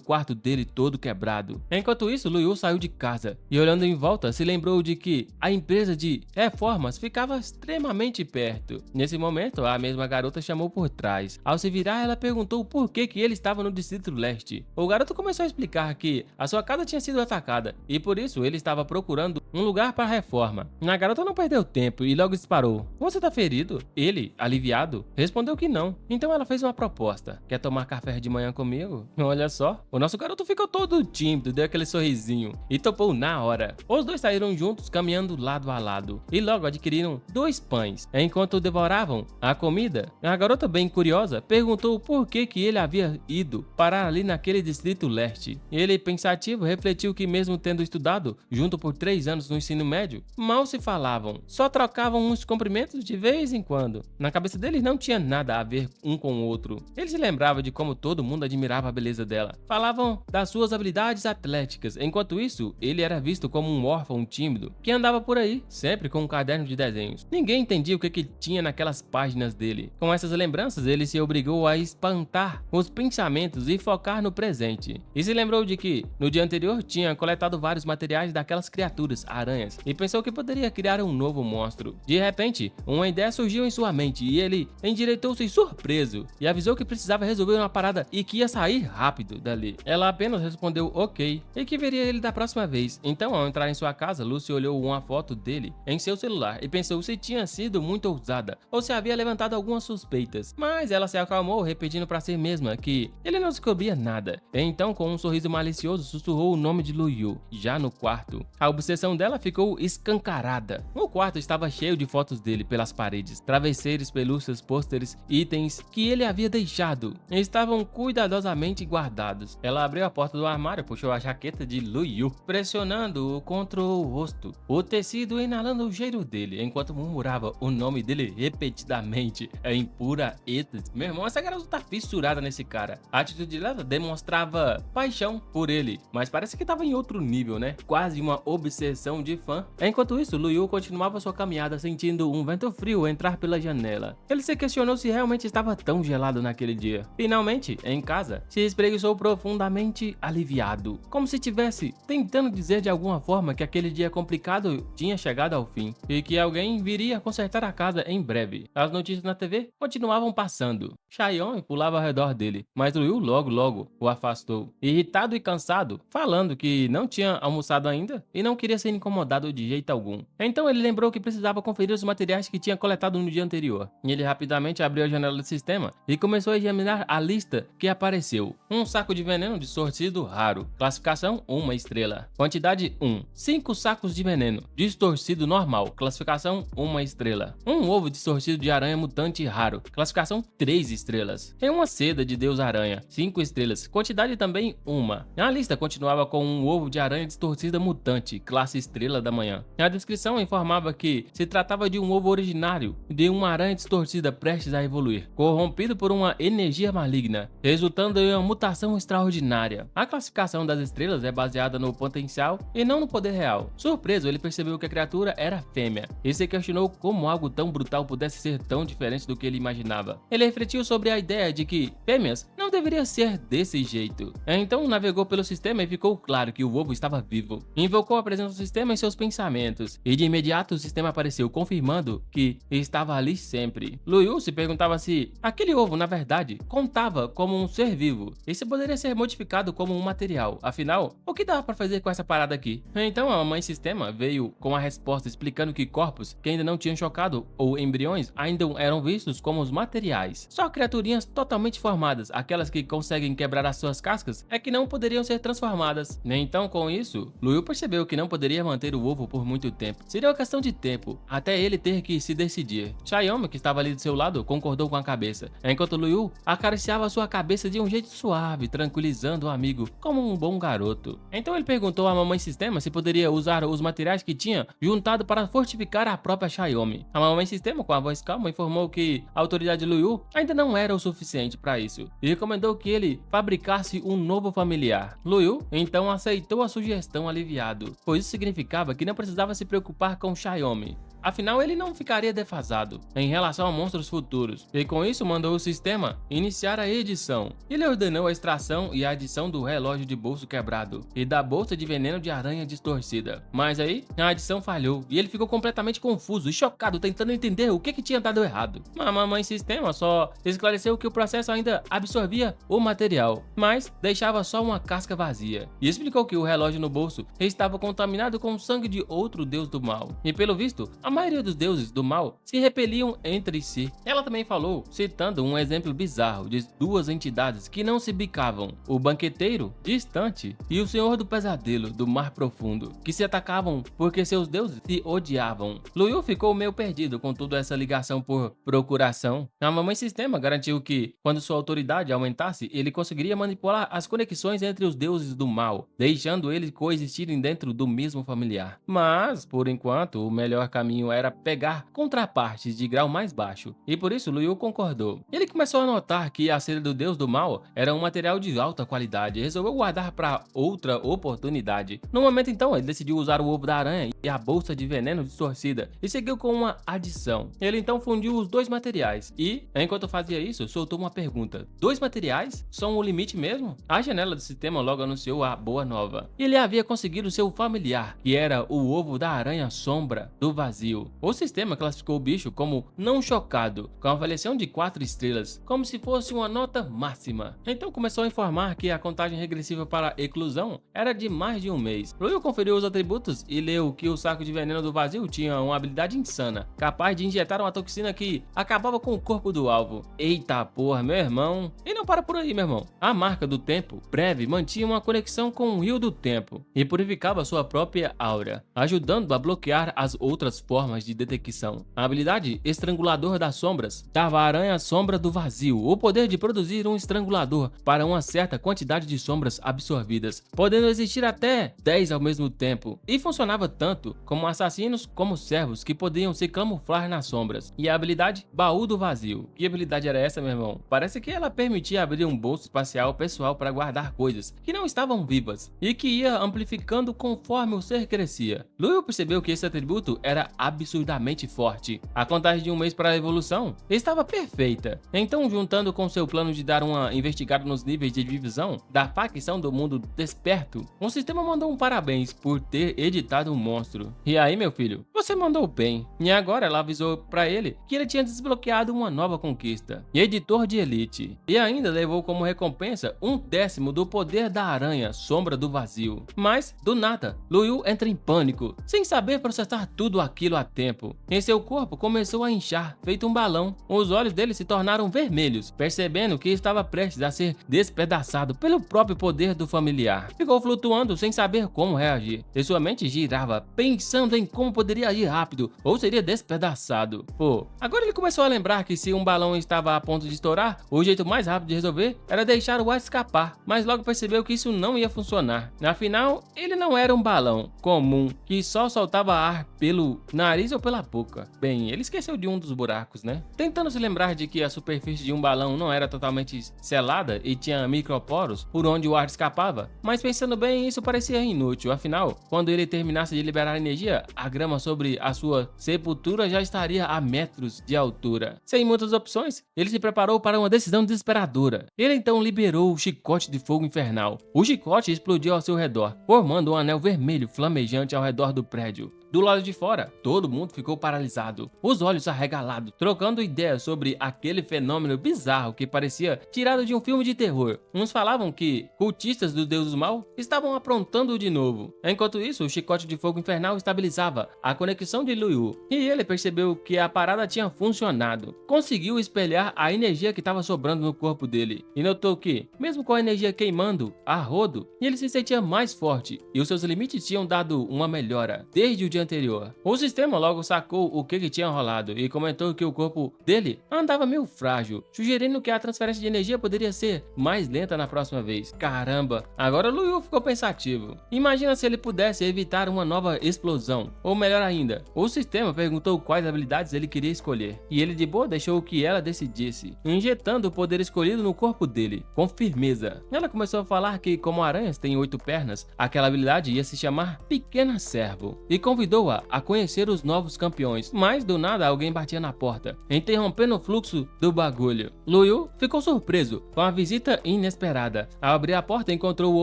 quarto dele todo quebrado. Enquanto isso, Luyu saiu de casa e, olhando em volta, se lembrou de que a empresa de reformas ficava extremamente perto. Nesse momento, a mesma garota chamou por trás. Ao se virar, ela perguntou por que ele estava no Distrito Leste. O garoto começou a explicar que a sua casa tinha sido atacada e por isso ele estava procurando um lugar para reforma. A garota não perdeu tempo e logo disparou. "Você tá ferido?" Ele, aliviado, respondeu que não. Então ela fez uma proposta. "Quer tomar café de manhã comigo?" Olha só, o nosso garoto ficou todo tímido, deu aquele sorrisinho e topou na hora. Os dois saíram juntos, caminhando lado a lado e logo adquiriram 2 pães. Enquanto devoravam a comida, a garota, bem curiosa, perguntou por que ele havia ido parar ali naquele Distrito Leste. Ele, pensativo, refletiu que mesmo tendo estudado junto por 3 anos no ensino médio, mal se falavam, só trocavam uns cumprimentos de vez em quando. Na cabeça dele não tinha nada a ver um com o outro. Ele se lembrava de como todo mundo admirava a beleza dela. Falavam das suas habilidades atléticas. Enquanto isso, ele era visto como um órfão tímido que andava por aí, sempre com um caderno de desenhos. Ninguém entendia o que tinha naquelas páginas dele. Com essas lembranças, ele se obrigou a espantar os pensamentos e focar no presente. E se lembrou de que, no dia anterior, tinha coletado vários materiais daquelas criaturas, aranhas, e pensou que poderia criar um novo monstro. De repente, uma ideia surgiu em sua mente e ele endireitou-se surpreso e avisou que precisava resolver uma parada e que ia sair rápido dali. Ela apenas respondeu ok e que veria ele da próxima vez. Então, ao entrar em sua casa, Lucy olhou uma foto dele em seu celular e pensou se tinha sido muito ousada ou se havia levantado algumas suspeitas. Mas ela se acalmou, repetindo para si mesma que ele não descobria nada. Então, com um sorriso malicioso, sussurrou o nome de Luyu, já no quarto. A obsessão dela ficou escancarada. O quarto estava cheio de fotos dele pelas paredes, travesseiros, pelúcias, pôsteres, itens que ele havia deixado. Estavam cuidadosamente guardados. Ela abriu a porta do armário, puxou a jaqueta de Luyu, pressionando-o contra o rosto, o tecido inalando o cheiro dele, enquanto murmurava o nome dele repetidamente, em pura êxtase. Meu irmão, essa garota tá fissurada nesse cara. A atitude dela demonstrava paixão por ele, mas parece que tava em outro nível, né? Quase uma obsessão de fã. Enquanto isso, Luyu continuava sua caminhada, sentindo um vento frio entrar pela janela. Ele se questionou se realmente estava tão gelado naquele dia. Finalmente, em casa, se espreguiçou profundamente aliviado, como se tivesse tentando dizer de alguma forma que aquele dia complicado tinha chegado ao fim e que alguém viria consertar a casa em breve. As notícias na TV continuavam passando. Chaeyoung pulava ao redor dele, mas Luyu logo o afastou, irritado e cansado, falando que não tinha almoçado ainda e não queria ser incomodado de jeito algum. Então ele lembrou que precisava conferir os materiais que tinha coletado no dia anterior. Ele rapidamente abriu a janela do sistema e começou a examinar a lista que apareceu. Um saco de veneno distorcido raro. Classificação 1 estrela. Quantidade 1. 5 sacos de veneno distorcido normal. Classificação 1 estrela. Um ovo distorcido de aranha mutante raro. Classificação 3 estrelas. E uma seda de Deus Aranha. 5 estrelas. Quantidade também 1. A lista continuava com um ovo de aranha distorcida mutante, classe estrela da manhã. A descrição informava que se tratava de um ovo originário de uma aranha distorcida prestes a evoluir, corrompido por uma energia maligna, resultando em uma mutação extraordinária. A classificação das estrelas é baseada no potencial e não no poder real. Surpreso, ele percebeu que a criatura era fêmea e se questionou como algo tão brutal pudesse ser tão diferente do que ele imaginava. Ele refletiu sobre a ideia de que fêmeas não deveriam ser desse jeito. Então navegou pelo sistema e ficou claro que o ovo estava vivo. Invocou a presença do sistema em seus pensamentos e de imediato o sistema apareceu, confirmando que estava ali sempre. Luyu se perguntava se aquele ovo, na verdade, contava como um ser vivo e se poderia ser modificado como um material. Afinal, o que dava para fazer com essa parada aqui? Então a mãe sistema veio com a resposta explicando que corpos que ainda não tinham chocado ou embriões ainda eram vistos como os materiais. Só criaturinhas totalmente formadas, aquelas que conseguem quebrar as suas cascas, é que não poderiam ser transformadas. Então, com isso, Luyu percebeu que não poderia manter o ovo por muito tempo. Seria uma questão de tempo, até ele ter que se decidir. Chaeyoung, que estava ali do seu lado, concordou com a cabeça, enquanto Luyu acariciava sua cabeça de um jeito suave, tranquilizando o amigo, como um bom garoto. Então ele perguntou à mamãe sistema se poderia usar os materiais que tinha juntado para fortificar a própria Chaeyoung. A mamãe sistema, com a voz calma, informou que a autoridade de Luyu ainda não era o suficiente para isso e recomendou que ele fabricasse um novo familiar. Luyu então aceitou a sugestão aliviado, pois isso significava que não precisava precisava se preocupar com Xiaomi. Afinal, ele não ficaria defasado em relação a monstros futuros, e com isso mandou o sistema iniciar a edição. Ele ordenou a extração e a adição do relógio de bolso quebrado e da bolsa de veneno de aranha distorcida. Mas aí, a adição falhou e ele ficou completamente confuso e chocado, tentando entender o que tinha dado errado. A mamãe sistema só esclareceu que o processo ainda absorvia o material, mas deixava só uma casca vazia, e explicou que o relógio no bolso estava contaminado com o sangue de outro deus do mal, e pelo visto, a maioria dos deuses do mal se repeliam entre si. Ela também falou, citando um exemplo bizarro de duas entidades que não se bicavam, o banqueteiro, distante, e o senhor do pesadelo, do mar profundo, que se atacavam porque seus deuses se odiavam. Luyu ficou meio perdido com toda essa ligação por procuração. A mamãe sistema garantiu que, quando sua autoridade aumentasse, ele conseguiria manipular as conexões entre os deuses do mal, deixando eles coexistirem dentro do mesmo familiar. Mas, por enquanto, o melhor caminho era pegar contrapartes de grau mais baixo, e por isso Luyu concordou. Ele começou a notar que a cera do deus do mal era um material de alta qualidade e resolveu guardar para outra oportunidade. No momento então, ele decidiu usar o ovo da aranha e a bolsa de veneno distorcida e seguiu com uma adição. Ele então fundiu os dois materiais e, enquanto fazia isso, soltou uma pergunta: dois materiais? São o limite mesmo? A janela do sistema logo anunciou a boa nova. Ele havia conseguido seu familiar, que era o ovo da aranha sombra do vazio. O sistema classificou o bicho como não chocado, com a avaliação de 4 estrelas, como se fosse uma nota máxima. Então começou a informar que a contagem regressiva para a eclosão era de mais de um mês. Luyu conferiu os atributos e leu que o saco de veneno do vazio tinha uma habilidade insana, capaz de injetar uma toxina que acabava com o corpo do alvo. Eita porra, meu irmão! E não para por aí, meu irmão. A marca do tempo breve mantinha uma conexão com o rio do tempo e purificava sua própria aura, ajudando a bloquear as outras formas de detecção. A habilidade Estrangulador das Sombras dava à aranha sombra do vazio o poder de produzir um estrangulador para uma certa quantidade de sombras absorvidas, podendo existir até 10 ao mesmo tempo, e funcionava tanto como assassinos como servos que podiam se camuflar nas sombras. E a habilidade Baú do Vazio. Que habilidade era essa, meu irmão? Parece que ela permitia abrir um bolso espacial pessoal para guardar coisas que não estavam vivas e que ia amplificando conforme o ser crescia. Luyu percebeu que esse atributo era absurdamente forte. A contagem de um mês para a evolução estava perfeita. Então, juntando com seu plano de dar uma investigada nos níveis de divisão da facção do mundo desperto, o sistema mandou um parabéns por ter editado um monstro. E aí, meu filho, você mandou bem. E agora ela avisou para ele que ele tinha desbloqueado uma nova conquista, editor de elite, e ainda levou como recompensa 1/10 do poder da aranha sombra do vazio. Mas, do nada, Luyu entra em pânico, sem saber processar tudo aquilo a tempo. Em seu corpo começou a inchar, feito um balão. Os olhos dele se tornaram vermelhos, percebendo que estava prestes a ser despedaçado pelo próprio poder do familiar. Ficou flutuando sem saber como reagir, e sua mente girava, pensando em como poderia agir rápido ou seria despedaçado. Pô, agora ele começou a lembrar que se um balão estava a ponto de estourar, o jeito mais rápido de resolver era deixar o ar escapar, mas logo percebeu que isso não ia funcionar. Afinal, ele não era um balão comum, que só soltava ar pelo nariz ou pela boca. Bem, ele esqueceu de um dos buracos, né? Tentando se lembrar de que a superfície de um balão não era totalmente selada e tinha microporos por onde o ar escapava, mas pensando bem, isso parecia inútil. Afinal, quando ele terminasse de liberar energia, a grama sobre a sua sepultura já estaria a metros de altura. Sem muitas opções, ele se preparou para uma decisão desesperadora. Ele então liberou o chicote de fogo infernal. O chicote explodiu ao seu redor, formando um anel vermelho flamejante ao redor do prédio. Do lado de fora, todo mundo ficou paralisado, os olhos arregalados, trocando ideias sobre aquele fenômeno bizarro que parecia tirado de um filme de terror. Uns falavam que cultistas do Deus do Mal estavam aprontando de novo. Enquanto isso, o chicote de fogo infernal estabilizava a conexão de Luyu, e ele percebeu que a parada tinha funcionado. Conseguiu espelhar a energia que estava sobrando no corpo dele, e notou que, mesmo com a energia queimando a rodo, ele se sentia mais forte, e os seus limites tinham dado uma melhora desde o dia anterior. O sistema logo sacou o que tinha rolado e comentou que o corpo dele andava meio frágil, sugerindo que a transferência de energia poderia ser mais lenta na próxima vez. Caramba, agora Luyu ficou pensativo. Imagina se ele pudesse evitar uma nova explosão, ou melhor ainda, o sistema perguntou quais habilidades ele queria escolher, e ele de boa deixou que ela decidisse, injetando o poder escolhido no corpo dele, com firmeza. Ela começou a falar que, como aranhas têm 8 pernas, aquela habilidade ia se chamar Pequena Servo, e convidou convidou-a a conhecer os novos campeões, mas do nada alguém batia na porta, interrompendo o fluxo do bagulho. Luyu ficou surpreso com a visita inesperada. Ao abrir a porta, encontrou o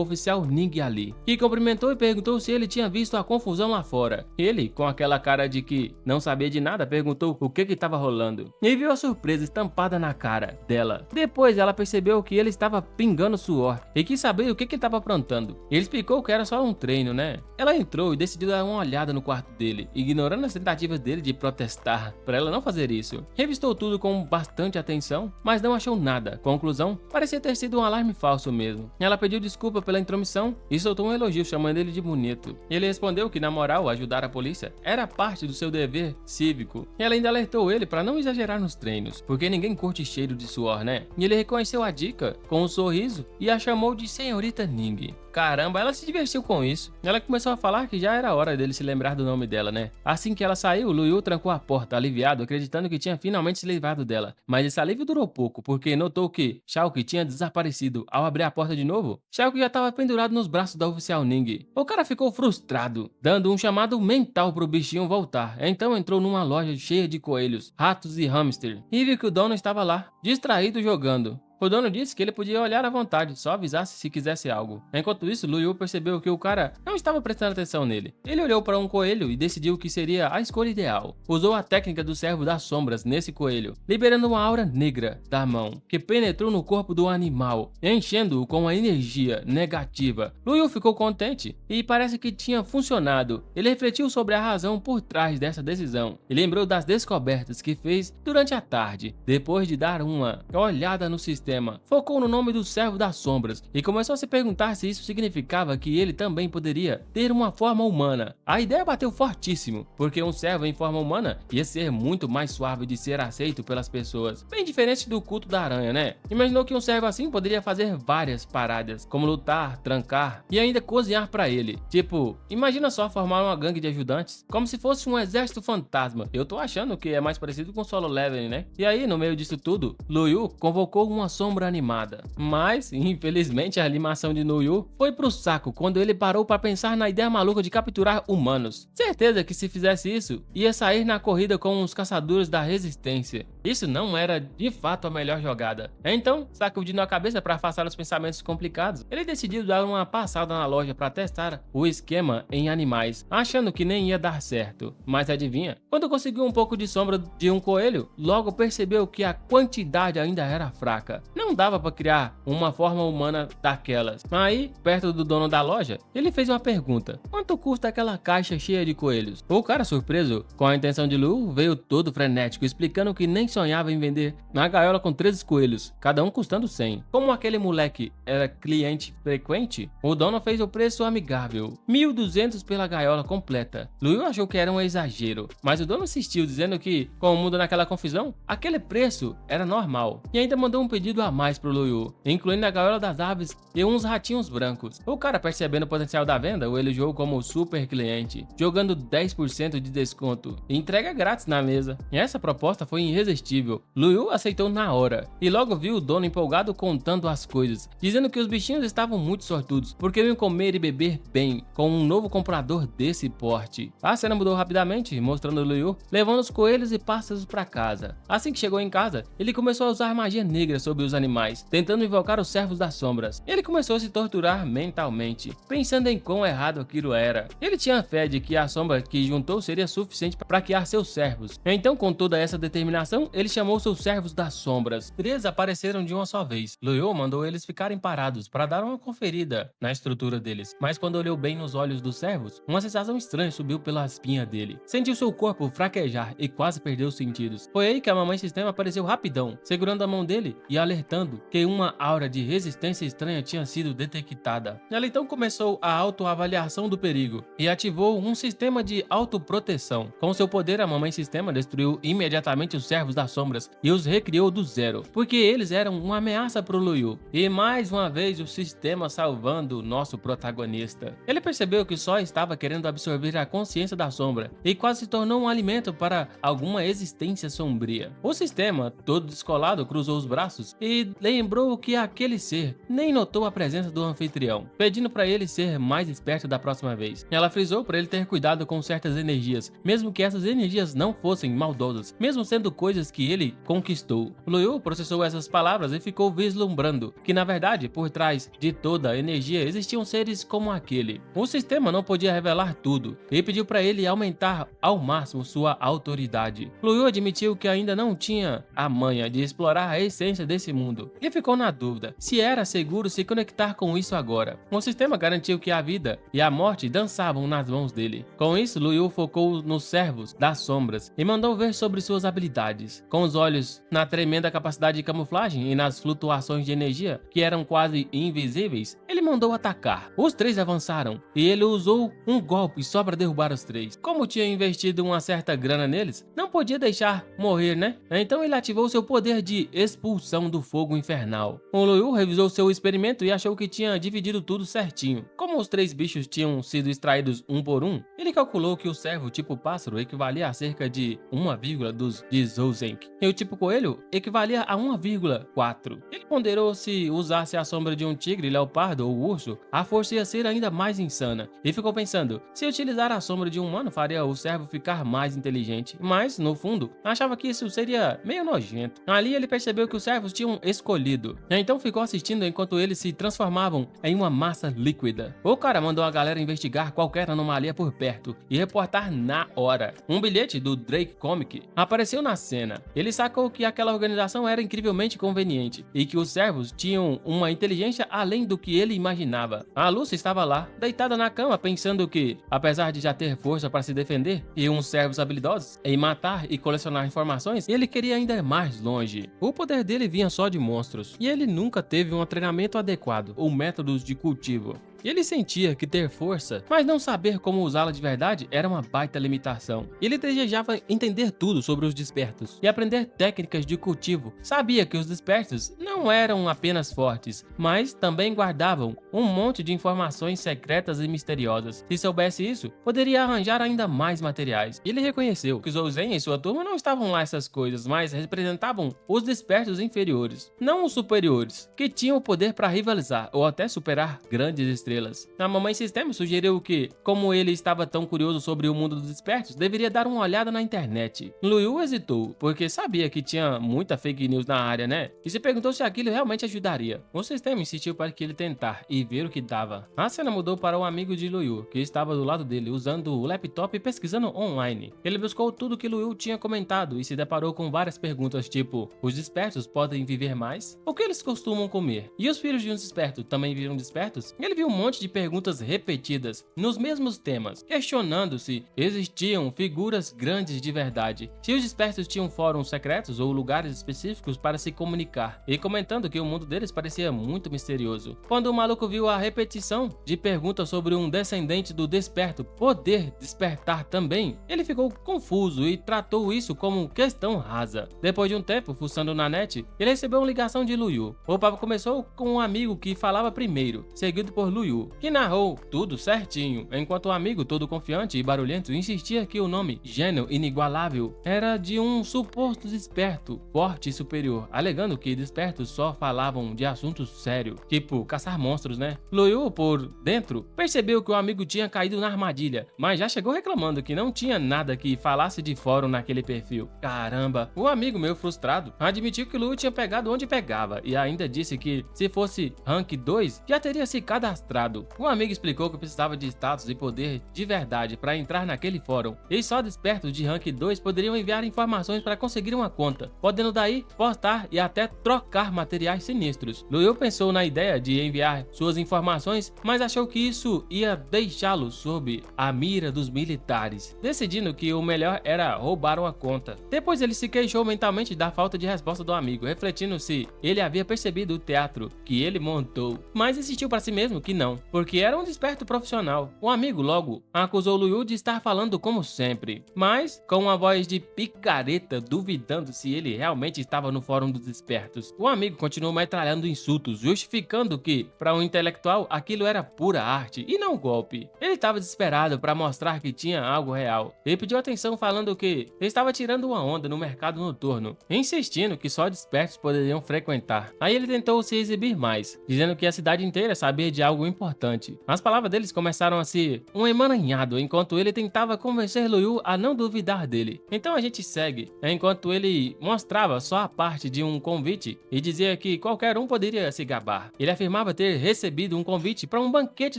oficial Ning ali, que cumprimentou e perguntou se ele tinha visto a confusão lá fora. Ele, com aquela cara de que não sabia de nada, perguntou o que estava rolando e viu a surpresa estampada na cara dela. Depois ela percebeu que ele estava pingando suor e quis saber o que estava aprontando. Ele explicou que era só um treino, né? Ela entrou e decidiu dar uma olhada no quarto dele, ignorando as tentativas dele de protestar para ela não fazer isso. Revistou tudo com bastante atenção, mas não achou nada. Conclusão, parecia ter sido um alarme falso mesmo. Ela pediu desculpa pela intromissão e soltou um elogio chamando ele de bonito. Ele respondeu que, na moral, ajudar a polícia era parte do seu dever cívico. Ela ainda alertou ele para não exagerar nos treinos, porque ninguém curte cheiro de suor, né? E ele reconheceu a dica com um sorriso e a chamou de Senhorita Ning. Caramba, ela se divertiu com isso. Ela começou a falar que já era hora dele se lembrar do nome dela, né? Assim que ela saiu, Luyu trancou a porta, aliviado, acreditando que tinha finalmente se livrado dela. Mas esse alívio durou pouco, porque notou que Xiaoqi tinha desaparecido. Ao abrir a porta de novo, Xiaoqi já estava pendurado nos braços da oficial Ning. O cara ficou frustrado, dando um chamado mental pro bichinho voltar. Então entrou numa loja cheia de coelhos, ratos e hamster, e viu que o dono estava lá, distraído jogando. O dono disse que ele podia olhar à vontade, só avisasse se quisesse algo. Enquanto isso, Luyu percebeu que o cara não estava prestando atenção nele. Ele olhou para um coelho e decidiu que seria a escolha ideal. Usou a técnica do servo das sombras nesse coelho, liberando uma aura negra da mão, que penetrou no corpo do animal, enchendo-o com uma energia negativa. Luyu ficou contente e parece que tinha funcionado. Ele refletiu sobre a razão por trás dessa decisão e lembrou das descobertas que fez durante a tarde. Depois de dar uma olhada no sistema, focou no nome do servo das sombras e começou a se perguntar se isso significava que ele também poderia ter uma forma humana. A ideia bateu fortíssimo, porque um servo em forma humana ia ser muito mais suave de ser aceito pelas pessoas, bem diferente do culto da aranha, né? Imaginou que um servo assim poderia fazer várias paradas, como lutar, trancar e ainda cozinhar pra ele. Tipo, imagina só formar uma gangue de ajudantes, como se fosse um exército fantasma. Eu tô achando que é mais parecido com Solo Leveling, né? E aí, no meio disso tudo, Luyu convocou uma sombra animada. Mas, infelizmente, a animação de Luyu foi pro saco quando ele parou para pensar na ideia maluca de capturar humanos. Certeza que se fizesse isso, ia sair na corrida com os caçadores da resistência. Isso não era de fato a melhor jogada. Então, sacudindo a cabeça para afastar os pensamentos complicados, ele decidiu dar uma passada na loja para testar o esquema em animais, achando que nem ia dar certo. Mas adivinha? Quando conseguiu um pouco de sombra de um coelho, logo percebeu que a quantidade ainda era fraca. Não dava para criar uma forma humana daquelas. Aí, perto do dono da loja, ele fez uma pergunta: quanto custa aquela caixa cheia de coelhos? O cara, surpreso com a intenção de Lu, veio todo frenético, explicando que nem sonhava em vender uma gaiola com 13 coelhos, cada um custando 100. Como aquele moleque era cliente frequente, o dono fez o preço amigável, 1.200 pela gaiola completa. Lu achou que era um exagero, mas o dono insistiu, dizendo que, com o mundo naquela confusão, aquele preço era normal, e ainda mandou um pedido a mais pro Luyu, incluindo a gaiola das aves e uns ratinhos brancos. O cara, percebendo o potencial da venda, o elogiou como super cliente, jogando 10% de desconto e entrega grátis na mesa. E essa proposta foi irresistível. Luyu aceitou na hora e logo viu o dono empolgado contando as coisas, dizendo que os bichinhos estavam muito sortudos porque iam comer e beber bem com um novo comprador desse porte. A cena mudou rapidamente, mostrando Luyu levando os coelhos e pássaros para casa. Assim que chegou em casa, ele começou a usar magia negra sobre os animais, tentando invocar os servos das sombras. Ele começou a se torturar mentalmente, pensando em quão errado aquilo era. Ele tinha fé de que a sombra que juntou seria suficiente para criar seus servos. Então, com toda essa determinação, ele chamou seus servos das sombras. 3 apareceram de uma só vez. Luyu mandou eles ficarem parados para dar uma conferida na estrutura deles, mas quando olhou bem nos olhos dos servos, uma sensação estranha subiu pela espinha dele. Sentiu seu corpo fraquejar e quase perdeu os sentidos. Foi aí que a mamãe sistema apareceu rapidão, segurando a mão dele e alertando que uma aura de resistência estranha tinha sido detectada. Ela então começou a autoavaliação do perigo e ativou um sistema de autoproteção. Com seu poder, a mamãe sistema destruiu imediatamente os servos das sombras e os recriou do zero, porque eles eram uma ameaça pro Luyu. E mais uma vez o sistema salvando o nosso protagonista. Ele percebeu que só estava querendo absorver a consciência da sombra e quase se tornou um alimento para alguma existência sombria. O sistema, todo descolado, cruzou os braços e lembrou que aquele ser nem notou a presença do anfitrião, pedindo para ele ser mais esperto da próxima vez. Ela frisou para ele ter cuidado com certas energias, mesmo que essas energias não fossem maldosas, mesmo sendo coisas que ele conquistou. Luyu processou essas palavras e ficou vislumbrando que, na verdade, por trás de toda a energia existiam seres como aquele. O sistema não podia revelar tudo e pediu para ele aumentar ao máximo sua autoridade. Luyu admitiu que ainda não tinha a manha de explorar a essência desse mundo e ficou na dúvida se era seguro se conectar com isso agora. O sistema garantiu que a vida e a morte dançavam nas mãos dele. Com isso, Luyu focou nos servos das sombras e mandou ver sobre suas habilidades. Com os olhos na tremenda capacidade de camuflagem e nas flutuações de energia que eram quase invisíveis, ele mandou atacar. Os três avançaram e ele usou um golpe só para derrubar os três. Como tinha investido uma certa grana neles, não podia deixar morrer, né? Então ele ativou seu poder de expulsão do fogo infernal. O Luyu revisou seu experimento e achou que tinha dividido tudo certinho. Como os três bichos tinham sido extraídos um por um, ele calculou que o servo tipo pássaro equivalia a cerca de 1,0 dos de Zouzenk, e o tipo coelho equivalia a 1,4. Ele ponderou se usasse a sombra de um tigre, leopardo ou urso, a força ia ser ainda mais insana, e ficou pensando, se utilizar a sombra de um humano faria o servo ficar mais inteligente, mas, no fundo, achava que isso seria meio nojento. Ali ele percebeu que os servos tinham escolhido, então ficou assistindo enquanto eles se transformavam em uma massa líquida. O cara mandou a galera investigar qualquer anomalia por perto e reportar na hora. Um bilhete do Drake Comic apareceu na cena. Ele sacou que aquela organização era incrivelmente conveniente e que os servos tinham uma inteligência além do que ele imaginava. A Lucy estava lá, deitada na cama, pensando que, apesar de já ter força para se defender e uns servos habilidosos em matar e colecionar informações, ele queria ainda ir mais longe. O poder dele vinha só de monstros e ele nunca teve um treinamento adequado ou métodos de cultivo. Ele sentia que ter força, mas não saber como usá-la de verdade era uma baita limitação. Ele desejava entender tudo sobre os despertos e aprender técnicas de cultivo. Sabia que os despertos não eram apenas fortes, mas também guardavam um monte de informações secretas e misteriosas. Se soubesse isso, poderia arranjar ainda mais materiais. Ele reconheceu que Zouzen e sua turma não estavam lá essas coisas, mas representavam os despertos inferiores, não os superiores, que tinham o poder para rivalizar ou até superar grandes estrelas. A Mamãe Sistema sugeriu que, como ele estava tão curioso sobre o mundo dos despertos, deveria dar uma olhada na internet. Luyu hesitou, porque sabia que tinha muita fake news na área, né? E se perguntou se aquilo realmente ajudaria. O sistema insistiu para que ele tentar e ver o que dava. A cena mudou para um amigo de Luyu, que estava do lado dele usando o laptop e pesquisando online. Ele buscou tudo que Luyu tinha comentado e se deparou com várias perguntas tipo: os despertos podem viver mais? O que eles costumam comer? E os filhos de um desperto também viram despertos? Ele viu um monte de perguntas repetidas nos mesmos temas, questionando se existiam figuras grandes de verdade, se os despertos tinham fóruns secretos ou lugares específicos para se comunicar, e comentando que o mundo deles parecia muito misterioso. Quando o maluco viu a repetição de perguntas sobre um descendente do desperto poder despertar também, ele ficou confuso e tratou isso como questão rasa. Depois de um tempo fuçando na net, ele recebeu uma ligação de Luyu. O papo começou com um amigo que falava primeiro, seguido por Luyu, que narrou tudo certinho, enquanto o amigo, todo confiante e barulhento, insistia que o nome Gênio Inigualável era de um suposto desperto forte e superior, alegando que despertos só falavam de assuntos sérios, tipo caçar monstros, né? Luyu, por dentro, percebeu que o amigo tinha caído na armadilha, mas já chegou reclamando que não tinha nada que falasse de fórum naquele perfil. Caramba, o amigo meio frustrado admitiu que Luyu tinha pegado onde pegava e ainda disse que se fosse Rank 2 já teria se cadastrado. O amigo explicou que precisava de status e poder de verdade para entrar naquele fórum, e só despertos de Rank 2 poderiam enviar informações para conseguir uma conta, podendo daí postar e até trocar materiais sinistros. Luyu pensou na ideia de enviar suas informações, mas achou que isso ia deixá-lo sob a mira dos militares, decidindo que o melhor era roubar uma conta. Depois ele se queixou mentalmente da falta de resposta do amigo, refletindo se ele havia percebido o teatro que ele montou, mas insistiu para si mesmo que não, não, porque era um desperto profissional. O amigo logo acusou Lu Yu de estar falando como sempre, mas com uma voz de picareta, duvidando se ele realmente estava no fórum dos espertos. O amigo continuou metralhando insultos, justificando que, para um intelectual, aquilo era pura arte e não golpe. Ele estava desesperado para mostrar que tinha algo real. Ele pediu atenção falando que estava tirando uma onda no mercado noturno, insistindo que só despertos poderiam frequentar. Aí ele tentou se exibir mais, dizendo que a cidade inteira sabia de algo importante. As palavras deles começaram a ser um emaranhado enquanto ele tentava convencer Lu Yu a não duvidar dele. Então a gente segue, enquanto ele mostrava só a parte de um convite e dizia que qualquer um poderia se gabar. Ele afirmava ter recebido um convite para um banquete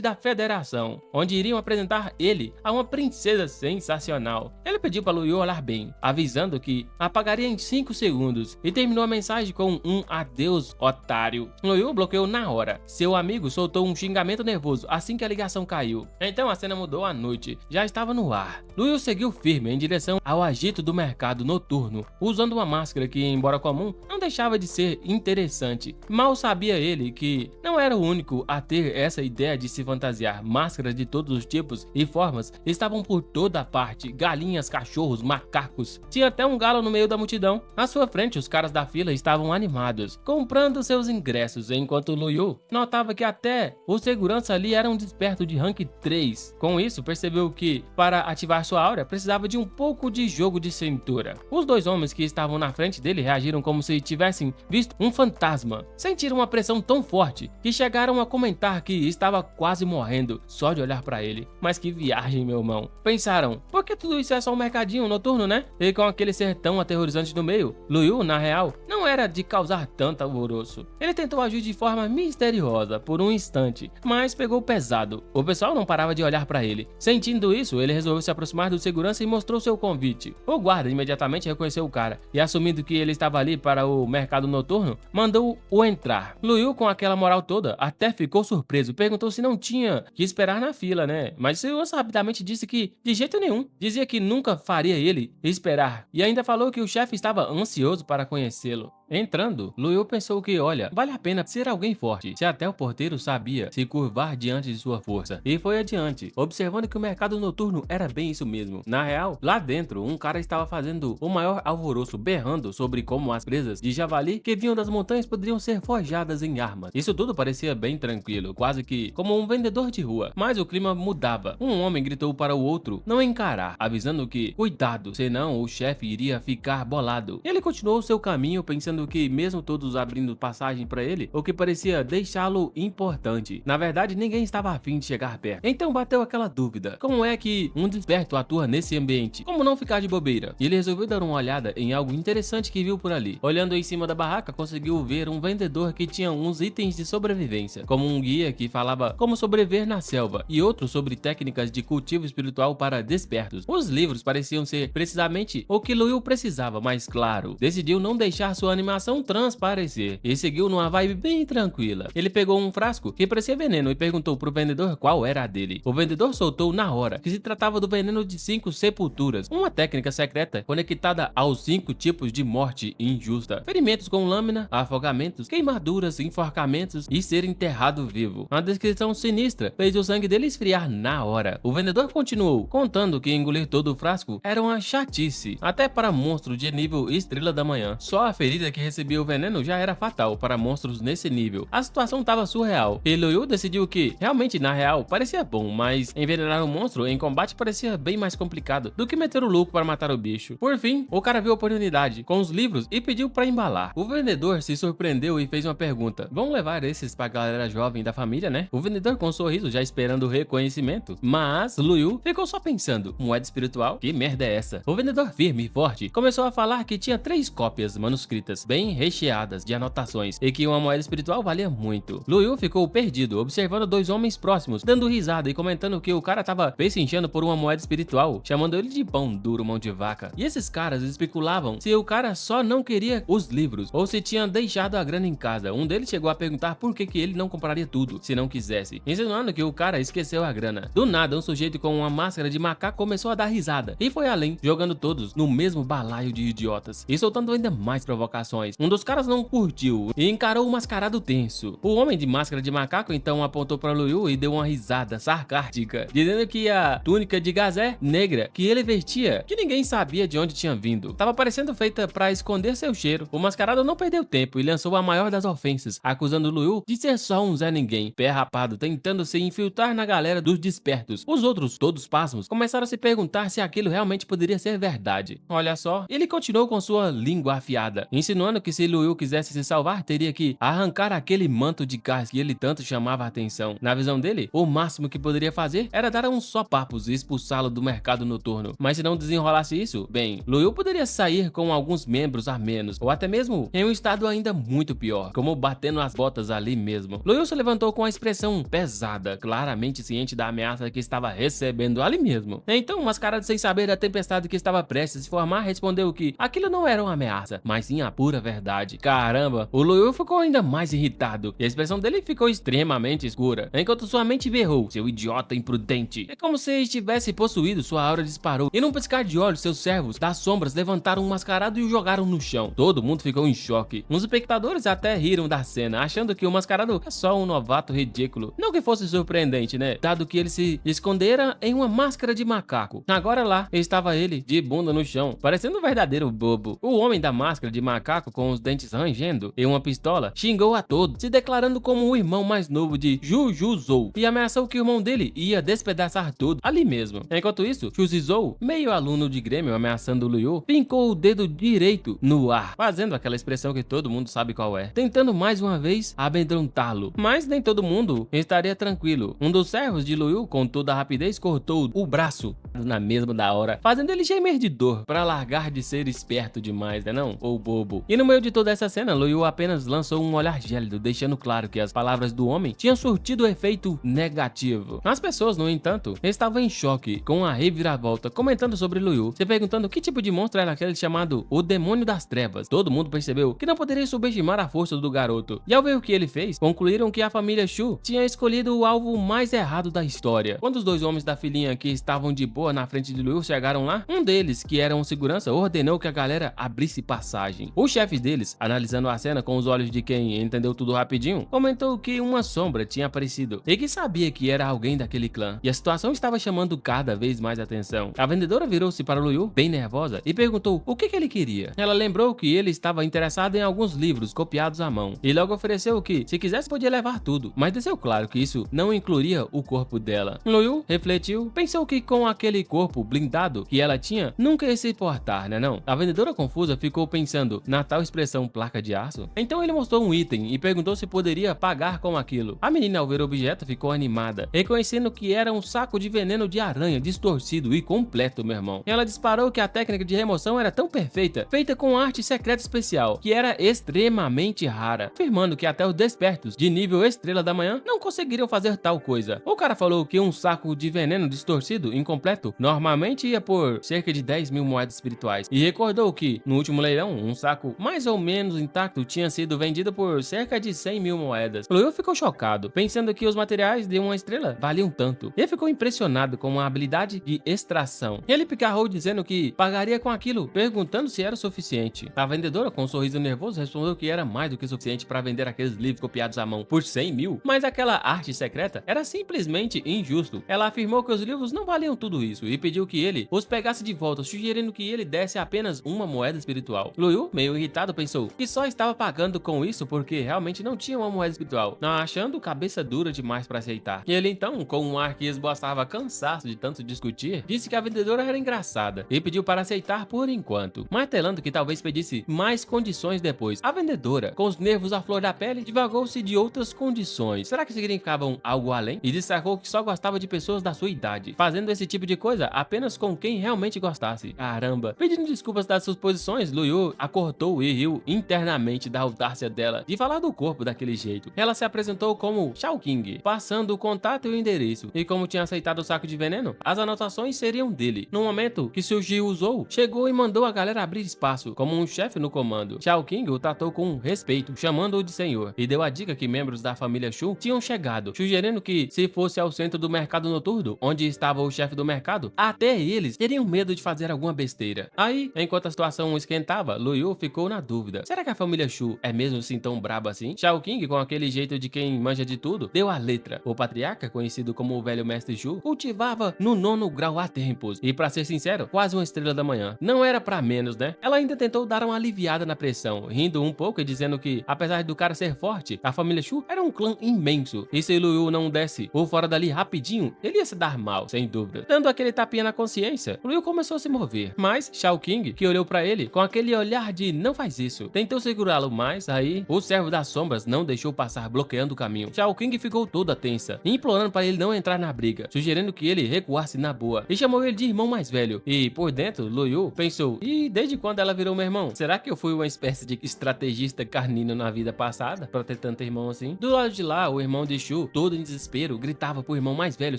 da Federação, onde iriam apresentar ele a uma princesa sensacional. Ele pediu para Lu Yu olhar bem, avisando que apagaria em 5 segundos e terminou a mensagem com um adeus, otário. Lu Yu bloqueou na hora. Seu amigo soltou um xingamento nervoso assim que a ligação caiu. Então a cena mudou à noite, já estava no ar. Lu Yu seguiu firme em direção ao agito do mercado noturno, usando uma máscara que, embora comum, não deixava de ser interessante. Mal sabia ele que não era o único a ter essa ideia de se fantasiar. Máscaras de todos os tipos e formas estavam por toda parte, galinhas, cachorros, macacos. Tinha até um galo no meio da multidão. À sua frente, os caras da fila estavam animados, comprando seus ingressos, enquanto Lu Yu notava que até o segurança ali era um desperto de rank 3. Com isso, percebeu que, para ativar sua aura, precisava de um pouco de jogo de cintura. Os dois homens que estavam na frente dele reagiram como se tivessem visto um fantasma. Sentiram uma pressão tão forte que chegaram a comentar que estava quase morrendo só de olhar pra ele. Mas que viagem, meu irmão. Pensaram, por que tudo isso é só um mercadinho noturno, né? E com aquele ser tão aterrorizante no meio, Lu Yu, na real, não era de causar tanto alvoroço. Ele tentou agir de forma misteriosa por um instante, mas pegou pesado. O pessoal não parava de olhar pra ele. Sentindo isso, ele resolveu se aproximar do segurança e mostrou seu convite. O guarda imediatamente reconheceu o cara e, assumindo que ele estava ali para o mercado noturno, mandou-o entrar. Lu Yu, com aquela moral toda, até ficou surpreso. Perguntou se não tinha que esperar na fila, né? Mas o segurança rapidamente disse que de jeito nenhum. Dizia que nunca faria ele esperar e ainda falou que o chefe estava ansioso para conhecê-lo. Entrando, Lu Yu pensou que, olha, vale a pena ser alguém forte, se até o porteiro sabia se curvar diante de sua força. E foi adiante, observando que o mercado noturno era bem isso mesmo. Na real, lá dentro, um cara estava fazendo o maior alvoroço, berrando sobre como as presas de javali que vinham das montanhas poderiam ser forjadas em armas. Isso tudo parecia bem tranquilo, quase que como um vendedor de rua. Mas o clima mudava. Um homem gritou para o outro não encarar, avisando que, cuidado, senão o chefe iria ficar bolado. Ele continuou seu caminho pensando que, mesmo todos abrindo passagem para ele, o que parecia deixá-lo importante. Na verdade, ninguém estava afim de chegar perto. Então bateu aquela dúvida: como é que um desperto atua nesse ambiente? Como não ficar de bobeira? E ele resolveu dar uma olhada em algo interessante que viu por ali. Olhando em cima da barraca, conseguiu ver um vendedor que tinha uns itens de sobrevivência, como um guia que falava como sobreviver na selva e outro sobre técnicas de cultivo espiritual para despertos. Os livros pareciam ser precisamente o que Lu Yu precisava, mas claro, decidiu não deixar sua animação transparecer e seguiu numa vibe bem tranquila. Ele pegou um frasco que parecia veneno e perguntou pro vendedor qual era a dele. O vendedor soltou na hora que se tratava do veneno de 5 sepulturas, uma técnica secreta conectada aos 5 tipos de morte injusta: ferimentos com lâmina, afogamentos, queimaduras, enforcamentos e ser enterrado vivo. Uma descrição sinistra fez o sangue dele esfriar na hora. O vendedor continuou, contando que engolir todo o frasco era uma chatice, até para monstro de nível estrela da manhã. Só a ferida que recebia o veneno já era fatal para monstros nesse nível. A situação estava surreal e Lu Yu decidiu que, realmente, na real, parecia bom, mas envenenar um monstro em combate parecia bem mais complicado do que meter o louco para matar o bicho. Por fim, o cara viu a oportunidade com os livros e pediu para embalar. O vendedor se surpreendeu e fez uma pergunta: vamos levar esses pra galera jovem da família, né? O vendedor com um sorriso, já esperando o reconhecimento, mas Lu Yu ficou só pensando: moeda espiritual? Que merda é essa? O vendedor, firme e forte, começou a falar que tinha 3 cópias manuscritas, bem recheadas de anotações, e que uma moeda espiritual valia muito. Lu Yu ficou perdido, observando 2 homens próximos, dando risada e comentando que o cara tava pechinchando por uma moeda espiritual, chamando ele de pão duro, mão de vaca. E esses caras especulavam se o cara só não queria os livros, ou se tinha deixado a grana em casa. Um deles chegou a perguntar por que ele não compraria tudo, se não quisesse, insinuando que o cara esqueceu a grana. Do nada, um sujeito com uma máscara de macaco começou a dar risada, e foi além, jogando todos no mesmo balaio de idiotas, e soltando ainda mais provocações. situações. Um dos caras não curtiu e encarou o mascarado tenso. O homem de máscara de macaco então apontou para Lu Yu e deu uma risada sarcástica, dizendo que a túnica de gazé negra que ele vestia, que ninguém sabia de onde tinha vindo, estava parecendo feita para esconder seu cheiro. O mascarado não perdeu tempo e lançou a maior das ofensas, acusando Lu Yu de ser só um Zé Ninguém, pé rapado, tentando se infiltrar na galera dos despertos. Os outros, todos pasmos, começaram a se perguntar se aquilo realmente poderia ser verdade. Olha só, ele continuou com sua língua afiada, insinuando que se Lu Yu quisesse se salvar, teria que arrancar aquele manto de gás que ele tanto chamava a atenção. Na visão dele, o máximo que poderia fazer era dar uns só papos e expulsá-lo do mercado noturno. Mas se não desenrolasse isso, bem, Lu Yu poderia sair com alguns membros a menos, ou até mesmo em um estado ainda muito pior, como batendo as botas ali mesmo. Lu Yu se levantou com a expressão pesada, claramente ciente da ameaça que estava recebendo ali mesmo. Então, o mascarado, sem saber da tempestade que estava prestes a se formar, respondeu que aquilo não era uma ameaça, mas sim a pura verdade. Caramba, o Lu Yu ficou ainda mais irritado e a expressão dele ficou extremamente escura, enquanto sua mente berrou: seu idiota imprudente. É como se estivesse possuído, sua aura disparou e num piscar de olhos, seus servos das sombras levantaram um mascarado e o jogaram no chão. Todo mundo ficou em choque. Uns espectadores até riram da cena, achando que o mascarado é só um novato ridículo. Não que fosse surpreendente, né? Dado que ele se escondera em uma máscara de macaco. Agora lá estava ele, de bunda no chão, parecendo um verdadeiro bobo. O homem da máscara de macaco, com os dentes rangendo e uma pistola, xingou a todos, se declarando como o irmão mais novo de Jujuzou e ameaçou que o irmão dele ia despedaçar tudo ali mesmo. Enquanto isso, Juzizou, meio aluno de Grêmio ameaçando Lu Yu, pincou o dedo direito no ar, fazendo aquela expressão que todo mundo sabe qual é, tentando mais uma vez amedrontá-lo. Mas nem todo mundo estaria tranquilo. Um dos servos de Lu Yu, com toda a rapidez, cortou o braço na mesma da hora, fazendo ele gemer de dor para largar de ser esperto demais, né não? Ou bobo. E no meio de toda essa cena, Lu Yu apenas lançou um olhar gélido, deixando claro que as palavras do homem tinham surtido efeito negativo. As pessoas, no entanto, estavam em choque com a reviravolta, comentando sobre Lu Yu, se perguntando que tipo de monstro era aquele chamado o Demônio das Trevas. Todo mundo percebeu que não poderia subestimar a força do garoto, e ao ver o que ele fez, concluíram que a família Shu tinha escolhido o alvo mais errado da história. Quando os dois homens da filhinha que estavam de boa na frente de Lu Yu chegaram lá, um deles, que era um segurança, ordenou que a galera abrisse passagem. O chefe deles, analisando a cena com os olhos de quem entendeu tudo rapidinho, comentou que uma sombra tinha aparecido e que sabia que era alguém daquele clã, e a situação estava chamando cada vez mais atenção. A vendedora virou-se para Lu Yu, bem nervosa, e perguntou o que ele queria. Ela lembrou que ele estava interessado em alguns livros copiados à mão, e logo ofereceu que, se quisesse, podia levar tudo, mas deixou claro que isso não incluiria o corpo dela. Lu Yu refletiu, pensou que com aquele corpo blindado que ela tinha, nunca ia se importar, né não? A vendedora confusa ficou pensando na tal expressão placa de aço. Então ele mostrou um item e perguntou se poderia pagar com aquilo. A menina, ao ver o objeto, ficou animada, reconhecendo que era um saco de veneno de aranha distorcido e completo, meu irmão. Ela disparou que a técnica de remoção era tão perfeita, feita com arte secreta especial, que era extremamente rara, afirmando que até os despertos de nível estrela da manhã não conseguiriam fazer tal coisa. O cara falou que um saco de veneno distorcido incompleto normalmente ia por cerca de 10 mil moedas espirituais, e recordou que no último leilão um saco mais ou menos intacto tinha sido vendido por cerca de 100 mil moedas. Lu Yu ficou chocado, pensando que os materiais de uma estrela valiam tanto. Ele ficou impressionado com a habilidade de extração. Ele picarrou dizendo que pagaria com aquilo, perguntando se era o suficiente. A vendedora, com um sorriso nervoso, respondeu que era mais do que suficiente para vender aqueles livros copiados à mão por 100 mil, mas aquela arte secreta era simplesmente injusto. Ela afirmou que os livros não valiam tudo isso e pediu que ele os pegasse de volta, sugerindo que ele desse apenas uma moeda espiritual. Lu Yu, meio irritado, pensou que só estava pagando com isso porque realmente não tinha uma moeda espiritual, não achando cabeça dura demais para aceitar. E ele então, com um ar que esboçava cansaço de tanto discutir, disse que a vendedora era engraçada e pediu para aceitar por enquanto, martelando que talvez pedisse mais condições depois. A vendedora, com os nervos à flor da pele, divagou-se de outras condições. Será que significavam algo além? E destacou que só gostava de pessoas da sua idade, fazendo esse tipo de coisa apenas com quem realmente gostasse. Caramba! Pedindo desculpas das suas posições, Lu Yu a cortou e riu internamente da audácia dela de falar do corpo daquele jeito. Ela se apresentou como Shao King, passando o contato e o endereço, e como tinha aceitado o saco de veneno, as anotações seriam dele. No momento que seu Jiuzou chegou e mandou a galera abrir espaço, como um chefe no comando. Shao King o tratou com respeito, chamando-o de senhor, e deu a dica que membros da família Shu tinham chegado, sugerindo que, se fosse ao centro do mercado noturno, onde estava o chefe do mercado, até eles teriam medo de fazer alguma besteira. Aí, enquanto a situação esquentava, Lu Yu ficou ficou na dúvida. Será que a família Shu é mesmo assim tão braba assim? Shao King, com aquele jeito de quem manja de tudo, deu a letra. O patriarca, conhecido como o velho mestre Shu, cultivava no 9º grau há tempos. E pra ser sincero, quase uma estrela da manhã. Não era pra menos, né? Ela ainda tentou dar uma aliviada na pressão, rindo um pouco e dizendo que, apesar do cara ser forte, a família Shu era um clã imenso. E se Lu Yu não desse ou fora dali rapidinho, ele ia se dar mal, sem dúvida. Dando aquele tapinha na consciência, Lu Yu começou a se mover. Mas Shao King, que olhou pra ele com aquele olhar de não faz isso, tentou segurá-lo, mas aí o servo das sombras não deixou passar, bloqueando o caminho. Shao King ficou toda tensa, implorando para ele não entrar na briga, sugerindo que ele recuasse na boa, e chamou ele de irmão mais velho. E por dentro, Lu Yu pensou: e desde quando ela virou meu irmão? Será que eu fui uma espécie de estrategista carnino na vida passada pra ter tanto irmão assim? Do lado de lá, o irmão de Shu, todo em desespero, gritava pro irmão mais velho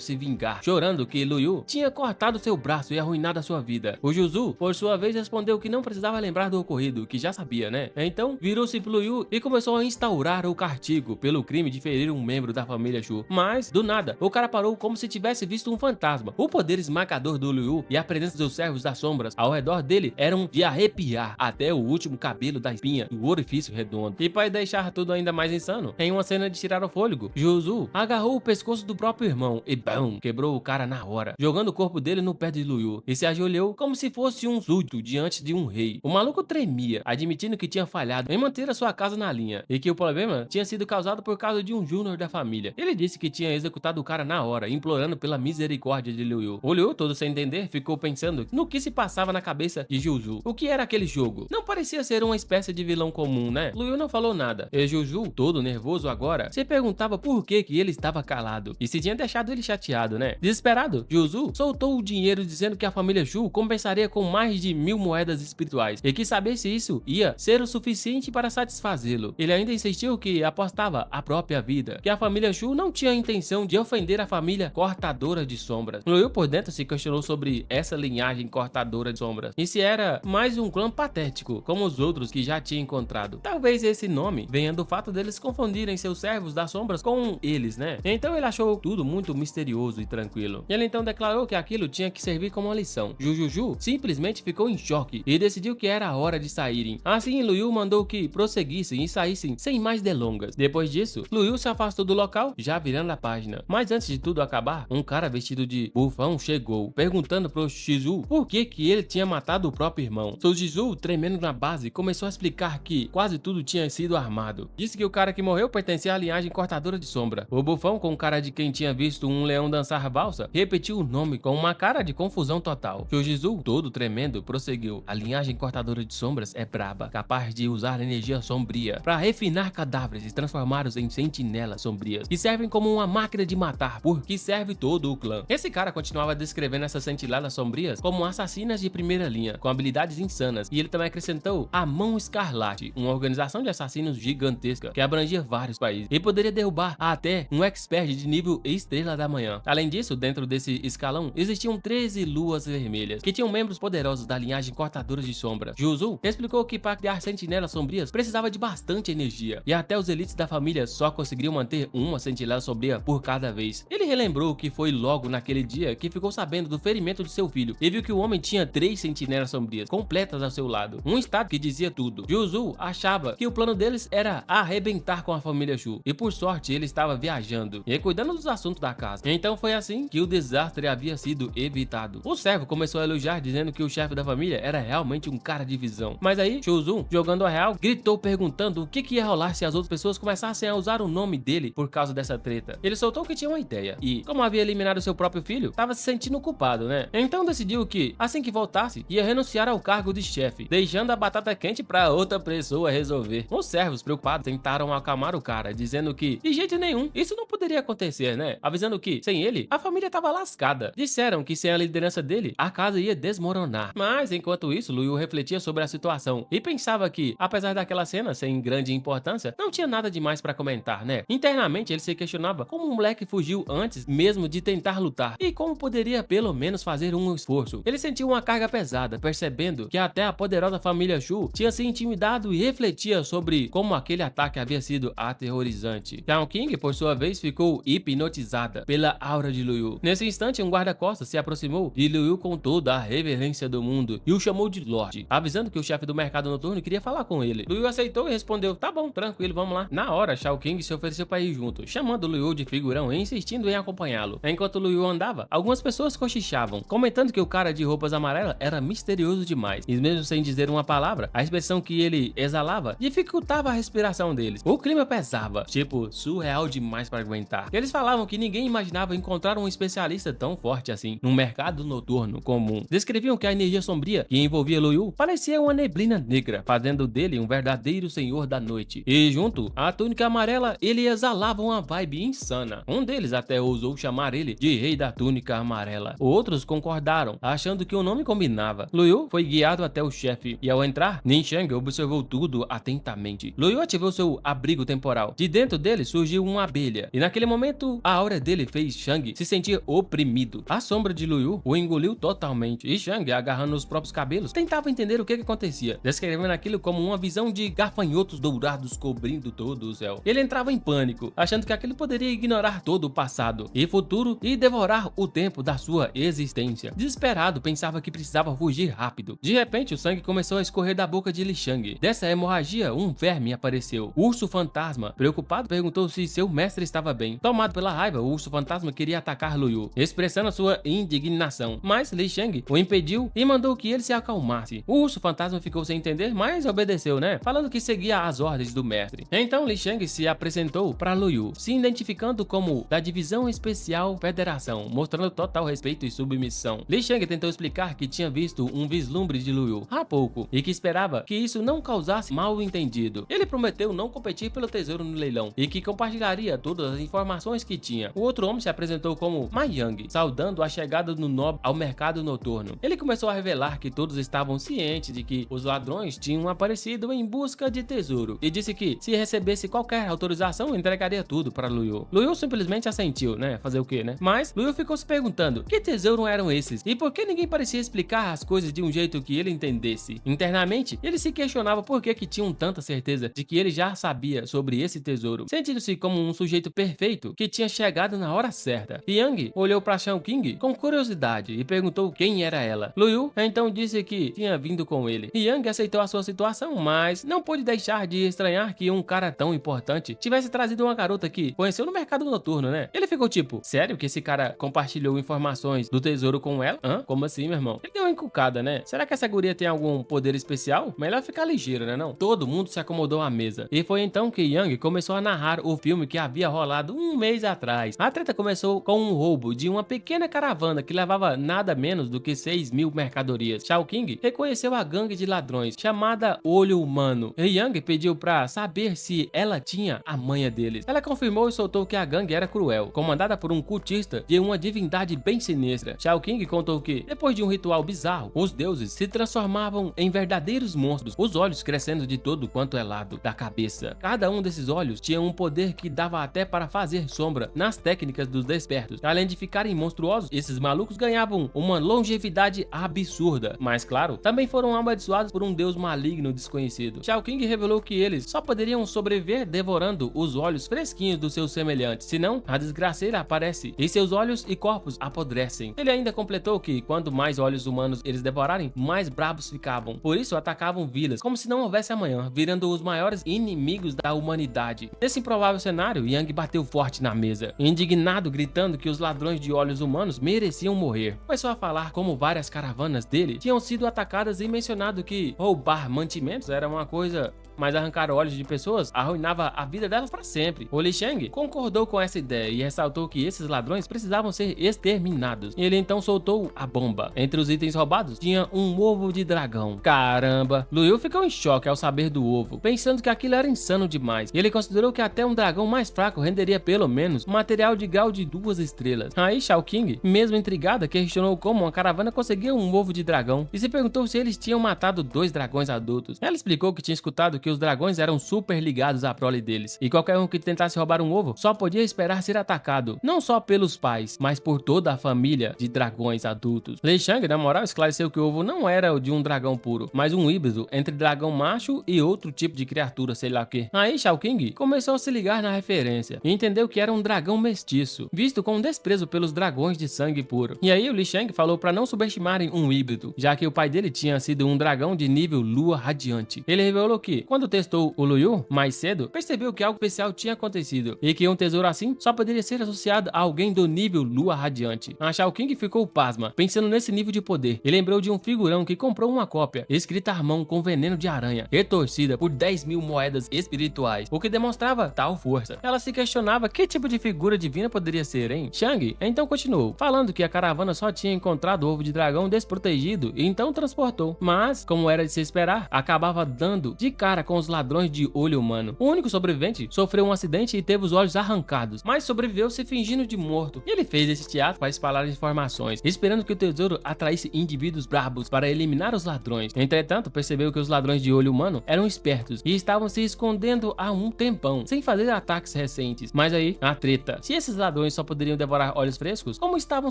se vingar, chorando que Lu Yu tinha cortado seu braço e arruinado a sua vida. O Juzu, por sua vez, respondeu que não precisava lembrar do ocorrido, que já sabia, né? Então, virou-se pro Lu Yu e começou a instaurar o castigo pelo crime de ferir um membro da família Shu. Mas, do nada, o cara parou como se tivesse visto um fantasma. O poder esmagador do Lu Yu e a presença dos servos das sombras ao redor dele eram de arrepiar até o último cabelo da espinha e o orifício redondo. E para deixar tudo ainda mais insano, em uma cena de tirar o fôlego, Juzu agarrou o pescoço do próprio irmão e bam, quebrou o cara na hora, jogando o corpo dele no pé de Lu Yu e se ajoelhou como se fosse um súdito diante de um rei. O maluco tremia, admitindo que tinha falhado em manter a sua casa na linha e que o problema tinha sido causado por causa de um júnior da família. Ele disse que tinha executado o cara na hora, implorando pela misericórdia de Lu Yu. O Lu Yu, todo sem entender, ficou pensando no que se passava na cabeça de Juju. O que era aquele jogo? Não parecia ser uma espécie de vilão comum, né? Lu Yu não falou nada. E Juju, todo nervoso agora, se perguntava por que ele estava calado e se tinha deixado ele chateado, né? Desesperado, Juju soltou o dinheiro dizendo que a família Shu compensaria com mais de 1000 moedas espirituais e que saber se isso ia ser o suficiente para satisfazê-lo. Ele ainda insistiu que apostava a própria vida, que a família Shu não tinha intenção de ofender a família cortadora de sombras. Lu Yu por dentro se questionou sobre essa linhagem cortadora de sombras e se era mais um clã patético, como os outros que já tinha encontrado. Talvez esse nome venha do fato deles confundirem seus servos das sombras com eles, né? Então ele achou tudo muito misterioso e tranquilo. Ele então declarou que aquilo tinha que servir como uma lição. Jujuju simplesmente ficou em choque e decidiu que era a hora de saírem. Assim, Lu Yu mandou que prosseguissem e saíssem sem mais delongas. Depois disso, Lu Yu se afastou do local, já virando a página. Mas antes de tudo acabar, um cara vestido de bufão chegou, perguntando pro Shizu por que ele tinha matado o próprio irmão. Seu Shizu, tremendo na base, começou a explicar que quase tudo tinha sido armado. Disse que o cara que morreu pertencia à linhagem cortadora de sombra. O bufão, com cara de quem tinha visto um leão dançar valsa, repetiu o nome com uma cara de confusão total. Seu Shizu, todo tremendo, prosseguiu: a linhagem cortadora de sombras é braba, capaz de usar energia sombria para refinar cadáveres e transformá-los em sentinelas sombrias, que servem como uma máquina de matar, porque serve todo o clã. Esse cara continuava descrevendo essas sentinelas sombrias como assassinas de primeira linha, com habilidades insanas, e ele também acrescentou a Mão Escarlate, uma organização de assassinos gigantesca que abrangia vários países e poderia derrubar até um expert de nível Estrela da Manhã. Além disso, dentro desse escalão existiam 13 luas vermelhas que tinham membros poderosos da linhagem cortadora de sombras. Juzu explicou que para criar sentinelas sombrias precisava de bastante energia e até os elites da família só conseguiriam manter uma sentinela sombria por cada vez. Ele relembrou que foi logo naquele dia que ficou sabendo do ferimento de seu filho e viu que o homem tinha 3 sentinelas sombrias completas ao seu lado, um estado que dizia tudo. Juzu achava que o plano deles era arrebentar com a família Shu e por sorte ele estava viajando e cuidando dos assuntos da casa. Então foi assim que o desastre havia sido evitado. O servo começou a elogiar, dizendo que o chefe da família era realmente um cara de visão. Mas aí Shuzun, jogando a real, gritou perguntando o que ia rolar se as outras pessoas começassem a usar o nome dele por causa dessa treta. Ele soltou que tinha uma ideia e, como havia eliminado seu próprio filho, estava se sentindo culpado, né? Então decidiu que, assim que voltasse, ia renunciar ao cargo de chefe, deixando a batata quente para outra pessoa resolver. Os servos, preocupados, tentaram acalmar o cara, dizendo que, de jeito nenhum, isso não poderia acontecer, né? Avisando que, sem ele, a família estava lascada. Disseram que sem a liderança dele, a casa ia desmoronar. Mas, enquanto isso, Lu Yu refletia sobre a situação e pensava que, apesar daquela cena sem grande importância, não tinha nada demais para comentar, né? Internamente, ele se questionava como um moleque fugiu antes mesmo de tentar lutar e como poderia pelo menos fazer um esforço. Ele sentiu uma carga pesada, percebendo que até a poderosa família Shu tinha se intimidado e refletia sobre como aquele ataque havia sido aterrorizante. Shao King, por sua vez, ficou hipnotizada pela aura de Lu Yu. Nesse instante, um guarda-costas se aproximou de Lu Yu com toda a reverência do mundo e o chamou de Lorde, avisando que o chefe do mercado mercado noturno e queria falar com ele. Liu aceitou e respondeu: tá bom, tranquilo, vamos lá. Na hora, Shao King se ofereceu para ir junto, chamando Liu de figurão e insistindo em acompanhá-lo. Enquanto Liu andava, algumas pessoas cochichavam, comentando que o cara de roupas amarelas era misterioso demais, e mesmo sem dizer uma palavra, a expressão que ele exalava dificultava a respiração deles. O clima pesava, tipo, surreal demais para aguentar. Eles falavam que ninguém imaginava encontrar um especialista tão forte assim num mercado noturno comum. Descreviam que a energia sombria que envolvia Liu parecia uma neblina negra, fazendo dele um verdadeiro senhor da noite. E junto à túnica amarela, ele exalava uma vibe insana. Um deles até ousou chamar ele de Rei da Túnica Amarela. Outros concordaram, achando que o nome combinava. Liu foi guiado até o chefe e ao entrar, Ningxiang observou tudo atentamente. Liu ativou seu abrigo temporal. De dentro dele surgiu uma abelha e naquele momento a aura dele fez Shang se sentir oprimido. A sombra de Liu o engoliu totalmente e Shang, agarrando os próprios cabelos, tentava entender o que acontecia, descrevendo aquilo como uma visão de gafanhotos dourados cobrindo todo o céu. Ele entrava em pânico, achando que aquilo poderia ignorar todo o passado e futuro e devorar o tempo da sua existência. Desesperado, pensava que precisava fugir rápido. De repente, o sangue começou a escorrer da boca de Li Shang. Dessa hemorragia, um verme apareceu. O urso fantasma, preocupado, perguntou se seu mestre estava bem. Tomado pela raiva, o urso fantasma queria atacar Liu, expressando sua indignação, mas Li Shang o impediu e mandou que ele se acalmasse. O urso fantasma ficou sem entender, mas obedeceu, né? Falando que seguia as ordens do mestre. Então Li Shang se apresentou para Liu, se identificando como da Divisão Especial Federação, mostrando total respeito e submissão. Li Shang tentou explicar que tinha visto um vislumbre de Liu há pouco e que esperava que isso não causasse mal entendido. Ele prometeu não competir pelo tesouro no leilão e que compartilharia todas as informações que tinha. O outro homem se apresentou como Ma Yang, saudando a chegada do nobre ao mercado noturno. Ele começou a revelar que todos estavam cientes de que os ladrões tinham aparecido em busca de tesouro e disse que se recebesse qualquer autorização entregaria tudo para Liu. Liu simplesmente assentiu, né? Fazer o quê, né? Mas Liu ficou se perguntando que tesouro eram esses e por que ninguém parecia explicar as coisas de um jeito que ele entendesse. Internamente, ele se questionava por que tinham tanta certeza de que ele já sabia sobre esse tesouro, sentindo-se como um sujeito perfeito que tinha chegado na hora certa. Yang olhou para Shao King com curiosidade e perguntou quem era ela. Liu então disse que tinha vindo com ele. Yang aceitou a sua situação, mas não pôde deixar de estranhar que um cara tão importante tivesse trazido uma garota que conheceu no mercado noturno, né? Ele ficou tipo, sério que esse cara compartilhou informações do tesouro com ela? Hã? Como assim, meu irmão? Ele deu uma encucada, né? Será que essa guria tem algum poder especial? Melhor ficar ligeiro, né não? Todo mundo se acomodou à mesa. E foi então que Yang começou a narrar o filme que havia rolado um mês atrás. A treta começou com um roubo de uma pequena caravana que levava nada menos do que 6.000 mercadorias. Shao King reconheceu a gangue de ladrões chamada Olho Humano. E Yang pediu pra saber se ela tinha a manha deles. Ela confirmou e soltou que a gangue era cruel, comandada por um cultista de uma divindade bem sinistra. Shao King contou que, depois de um ritual bizarro, os deuses se transformavam em verdadeiros monstros, os olhos crescendo de todo quanto é lado da cabeça. Cada um desses olhos tinha um poder que dava até para fazer sombra nas técnicas dos despertos. Além de ficarem monstruosos, esses malucos ganhavam uma longevidade absurda, mas claro, também foram amaldiçoados por um deus maligno desconhecido. Shao King revelou que eles só poderiam sobreviver devorando os olhos fresquinhos dos seus semelhantes, senão a desgraceira aparece e seus olhos e corpos apodrecem. Ele ainda completou que quanto mais olhos humanos eles devorarem, mais bravos ficavam. Por isso atacavam vilas como se não houvesse amanhã, virando os maiores inimigos da humanidade. Nesse improvável cenário, Yang bateu forte na mesa, indignado, gritando que os ladrões de olhos humanos mereciam morrer. Começou a falar como várias caravanas dele tinham sido atacadas e mencionado que roubar mantimentos era uma coisa, mas arrancar olhos de pessoas arruinava a vida delas para sempre. O Li Shang concordou com essa ideia e ressaltou que esses ladrões precisavam ser exterminados. Ele então soltou a bomba. Entre os itens roubados tinha um ovo de dragão. Caramba! Liu ficou em choque ao saber do ovo, pensando que aquilo era insano demais. Ele considerou que até um dragão mais fraco renderia pelo menos um material de grau de 2 estrelas. Aí Shao King, mesmo intrigada, questionou como uma caravana conseguia um ovo de dragão e se perguntou se eles tinham matado 2 dragões adultos. Ela explicou que tinha escutado que os dragões eram super ligados à prole deles, e qualquer um que tentasse roubar um ovo só podia esperar ser atacado, não só pelos pais, mas por toda a família de dragões adultos. Lei Shang, na moral, esclareceu que o ovo não era o de um dragão puro, mas um híbrido entre dragão macho e outro tipo de criatura, sei lá o que. Aí Shao King começou a se ligar na referência e entendeu que era um dragão mestiço, visto com desprezo pelos dragões de sangue puro. E aí o Li Shang falou para não subestimarem um híbrido, já que o pai dele tinha sido um dragão de nível lua radiante. Ele revelou que, quando testou o Lu Yu mais cedo, percebeu que algo especial tinha acontecido e que um tesouro assim só poderia ser associado a alguém do nível lua radiante. A Shao King ficou pasma, pensando nesse nível de poder, e lembrou de um figurão que comprou uma cópia, escrita à mão com veneno de aranha, retorcida por 10.000 moedas espirituais, o que demonstrava tal força. Ela se questionava que tipo de figura divina poderia ser, hein? Shang então continuou, falando que a caravana só tinha encontrado o ovo de dragão desprotegido e então transportou, mas, como era de se esperar, acabava dando de cara com os ladrões de olho humano. O único sobrevivente sofreu um acidente e teve os olhos arrancados, mas sobreviveu se fingindo de morto. E ele fez esse teatro para espalhar informações, esperando que o tesouro atraísse indivíduos brabos para eliminar os ladrões. Entretanto, percebeu que os ladrões de olho humano eram espertos e estavam se escondendo há um tempão, sem fazer ataques recentes. Mas aí, a treta. Se esses ladrões só poderiam devorar olhos frescos, como estavam